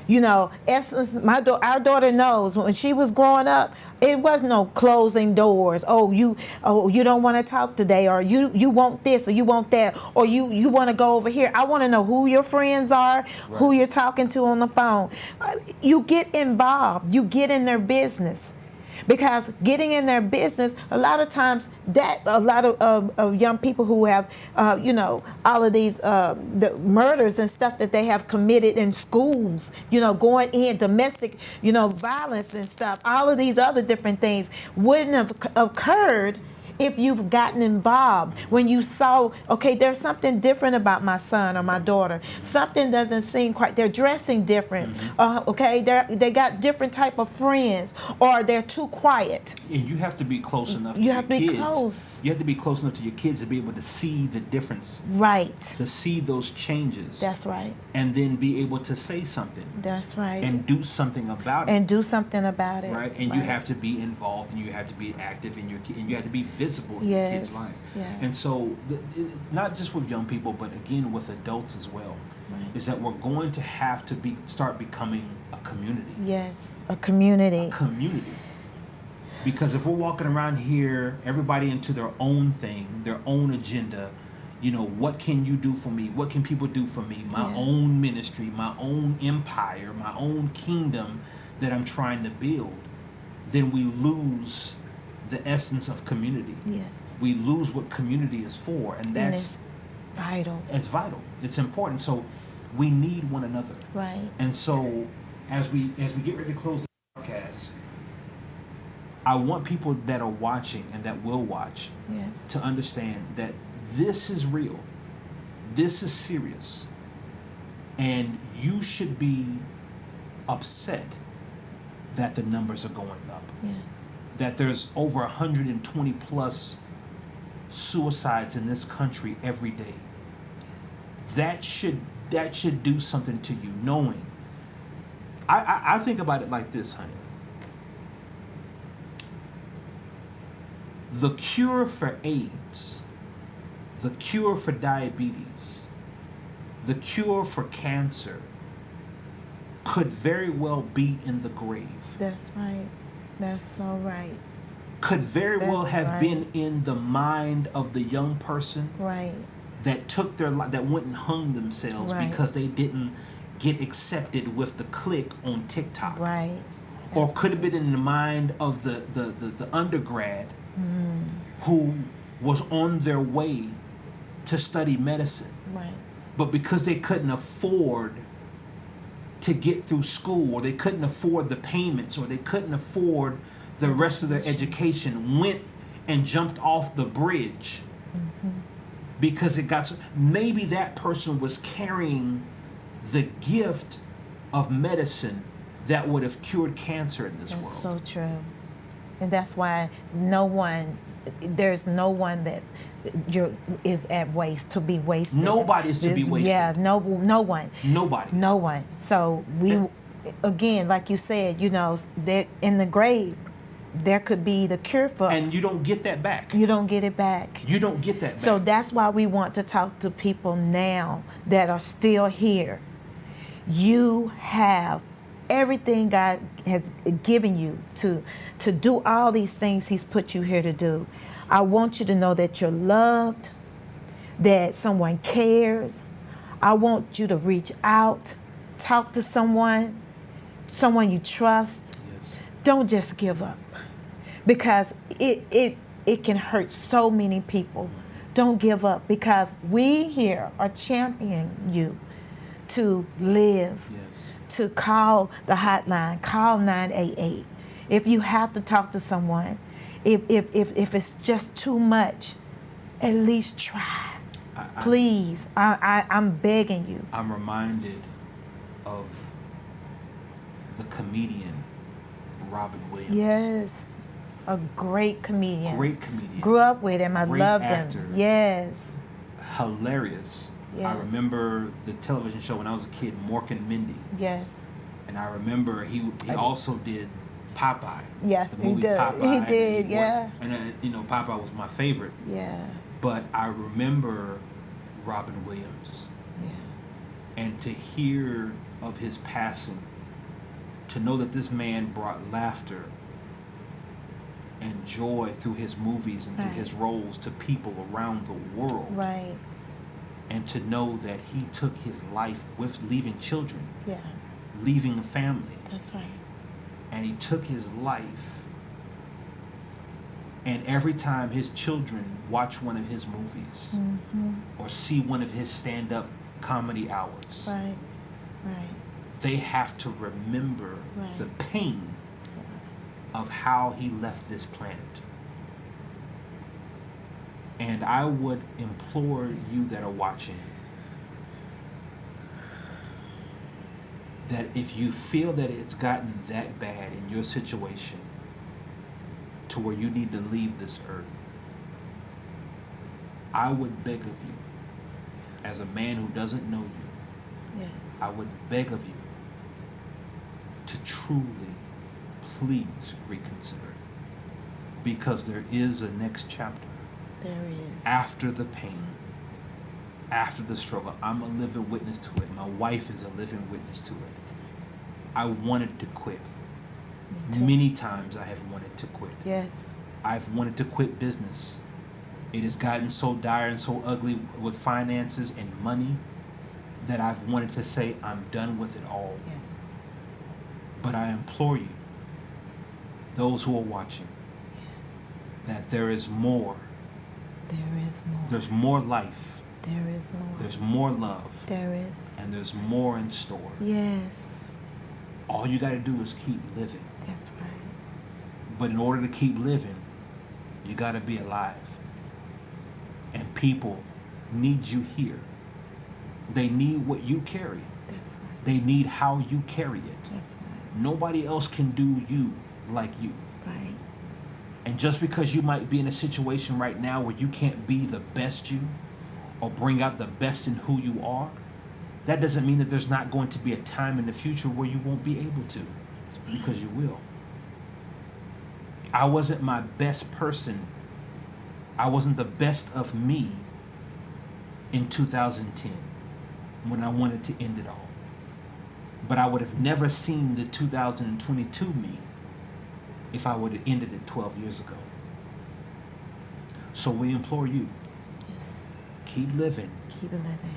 Essence. Our daughter knows when she was growing up, it was no closing doors. You don't want to talk today, or you want this, or you want that, or you want to go over here. I want to know who your friends are, right. who you're talking to on the phone. You get involved. You get in their business. Because getting in their business, a lot of times, a lot of young people who have, all of these the murders and stuff that they have committed in schools, going in domestic, violence and stuff, all of these other different things wouldn't have occurred if you've gotten involved, when you saw, okay, there's something different about my son or my daughter. Something doesn't seem quite, they're dressing different. Okay, they got different type of friends, or they're too quiet. And you have to be close enough to your kids. You have to be close. You have to be close enough to your kids to be able to see the difference. Right. To see those changes. That's right. And then be able to say something. That's right. And do something about it. And do something about it. Right. And right. you have to be involved, and you have to be active in and you have to be visible in yes. your kids' life. Yeah. And so, not just with young people, but again with adults as well, right. is that we're going to have to start becoming a community. Yes, a community. A community. Because if we're walking around here, everybody into their own thing, their own agenda, what can you do for me? What can people do for me? My own ministry, my own empire, my own kingdom that I'm trying to build, then we lose the essence of community. Yes. We lose what community is for, and that's it's vital. It's vital. It's important. So we need one another. Right. And so as we get ready to close the podcast, I want people that are watching and that will watch yes. to understand that this is real. This is serious. And you should be upset that the numbers are going up. Yes. That there's over 120 plus suicides in this country every day. That should do something to you, knowing. I think about it like this, honey. The cure for AIDS, the cure for diabetes, the cure for cancer could very well be in the grave. That's right. That's so right. Could very well That's have right. been in the mind of the young person Right. that took their life, that went and hung themselves Right. because they didn't get accepted with the click on TikTok. Right. Or could have been in the mind of the undergrad who was on their way to study medicine. Right. But because they couldn't afford to get through school, or they couldn't afford the payments, or they couldn't afford the rest of their education, went and jumped off the bridge because it got, maybe that person was carrying the gift of medicine that would have cured cancer in this That's world. so true. And that's why there's no one that's is at waste to be wasted. Nobody's to be wasted. Yeah, no one. Nobody. No one. So we, again, like you said, that in the grave, there could be the cure for. And you don't get that back. You don't get it back. You don't get that back. So that's why we want to talk to people now that are still here. You have everything God has given you to do all these things He's put you here to do. I want you to know that you're loved, that someone cares. I want you to reach out, talk to someone you trust. Yes. Don't just give up, because it can hurt so many people. Don't give up, because we here are championing you to live. Yes. To call the hotline, call 988. If you have to talk to someone, if it's just too much, at least try. Please, I'm begging you. I'm reminded of the comedian Robin Williams. Yes, a great comedian. Great comedian. Grew up with him. I Great loved actor. him. Yes. Hilarious. Yes. I remember the television show when I was a kid, Mork and Mindy. Yes. And I remember he also did Popeye. Yeah, the movie he did. Popeye. He did, yeah. And Popeye was my favorite. Yeah. But I remember Robin Williams. Yeah. And to hear of his passing, to know that this man brought laughter and joy through his movies and through his roles to people around the world. Right. And to know that he took his life with leaving children, Yeah. leaving a family. That's right. And he took his life. And every time his children watch one of his movies or see one of his stand-up comedy hours, Right. Right. they have to remember the pain of how he left this planet. And I would implore you that are watching that if you feel that it's gotten that bad in your situation to where you need to leave this earth, I would beg of you, as a man who doesn't know you, Yes. I would beg of you to truly, please reconsider. Because there is a next chapter. There is. After the pain, after the struggle. I'm a living witness to it. My wife is a living witness to it. I wanted to quit. Many times I have wanted to quit. Yes. I've wanted to quit business. It has gotten so dire and so ugly with finances and money that I've wanted to say I'm done with it all. Yes. But I implore you, those who are watching, that there is more. There is more. There's more life. There is more. There's more love. There is. And there's more in store. Yes. All you got to do is keep living. That's right. But in order to keep living, you got to be alive. And people need you here. They need what you carry. That's right. They need how you carry it. That's right. Nobody else can do you like you. Right. And just because you might be in a situation right now where you can't be the best you or bring out the best in who you are, that doesn't mean that there's not going to be a time in the future where you won't be able to, because you will. I wasn't my best person I wasn't the best of me in 2010 when I wanted to end it all. But I would have never seen the 2022 me if I would have ended it 12 years ago. So we implore you, Yes. keep living Keep living.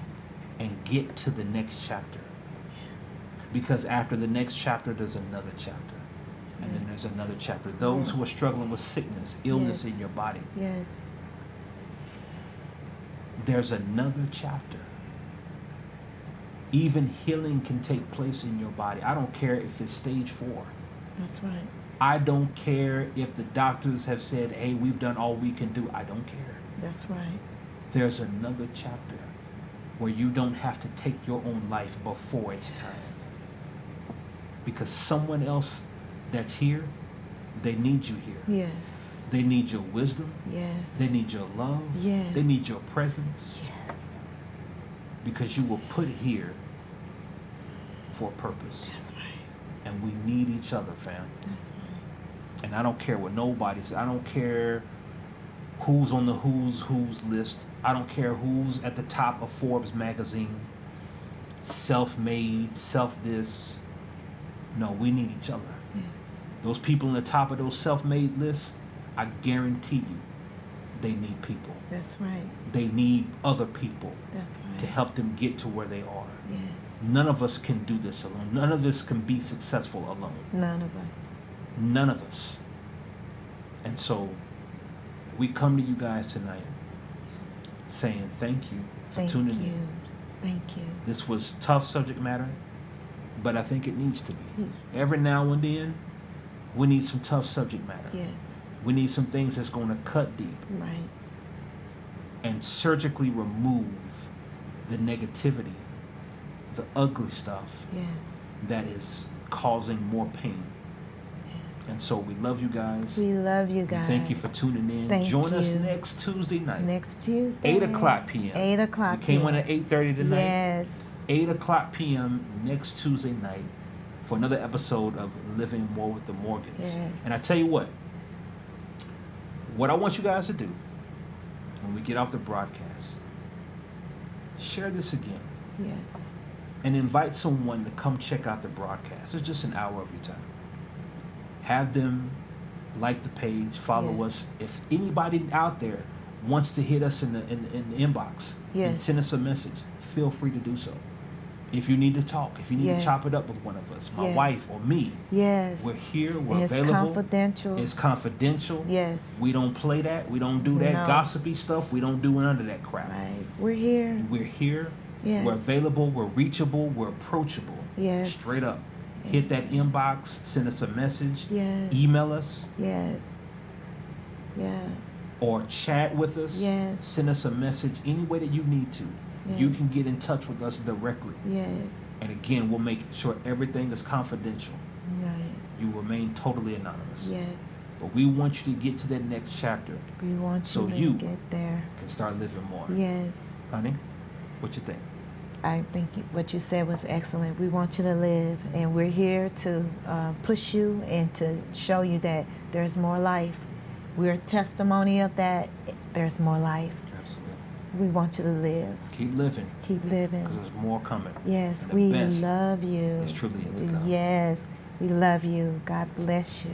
and get to the next chapter. Yes. Because after the next chapter, there's another chapter. And then there's another chapter. Those who are struggling with sickness, illness in your body, Yes. there's another chapter. Even healing can take place in your body. I don't care if it's stage 4. That's right. I don't care if the doctors have said, hey, we've done all we can do. I don't care. That's right. There's another chapter where you don't have to take your own life before it's time. Yes. Because someone else that's here, they need you here. Yes. They need your wisdom. Yes. They need your love. Yes. They need your presence. Yes. Because you were put here for a purpose. That's right. And we need each other, fam. That's right. And I don't care what nobody says. I don't care who's on the who's list. I don't care who's at the top of Forbes magazine. Self-made, self-this. No, we need each other. Yes. Those people on the top of those self-made lists, I guarantee you, they need people. That's right. They need other people That's right. to help them get to where they are. Yes. None of us can do this alone. None of us can be successful alone. None of us. None of us. And so we come to you guys tonight Yes. saying thank you for Thank tuning you. in. Thank you. This was tough subject matter, but I think it needs to be. Mm. Every now and then, we need some tough subject matter. Yes. We need some things that's going to cut deep Right. and surgically remove the negativity, the ugly stuff Yes. that is causing more pain. Yes. And so we love you guys. We love you We guys. thank you for tuning in. Thank Join us you. next Tuesday night. Next Tuesday. 8 o'clock p.m. 8 o'clock We came p.m. on at 8:30 tonight. Yes. 8 o'clock p.m. next Tuesday night for another episode of Living More with the Morgans. Yes. And I tell you what I want you guys to do when we get off the broadcast, share this again Yes. and invite someone to come check out the broadcast. It's just an hour of your time. Have them like the page, follow Yes. us. If anybody out there wants to hit us in the inbox and Yes. send us a message, feel free to do so. If you need to talk, if you need Yes. to chop it up with one of us, my Yes. wife or me, Yes. we're here, we're It's available. confidential. It's confidential. Yes. We don't play that. We don't do that No. gossipy stuff. We don't do none of that crap. Right. We're here. We're here. Yes. We're available. We're reachable. We're approachable. Yes. Straight up. Hit that inbox. Send us a message. Yes. Email us. Yes. Yeah. Or chat with us. Yes. Send us a message any way that you need to. You Yes. can get in touch with us directly. Yes. And again, we'll make sure everything is confidential. Right. You remain totally anonymous. Yes. But we want you to get to that next chapter. We want So you to you get there. Can start living more. Yes. Honey, what you think? I think what you said was excellent. We want you to live, and we're here to push you and to show you that there's more life. We're a testimony of that. There's more life. Absolutely. We want you to live. Keep living. Keep living. Because there's more coming. Yes, And the we best love you. is truly yet to come. Yes, we love you. God bless you.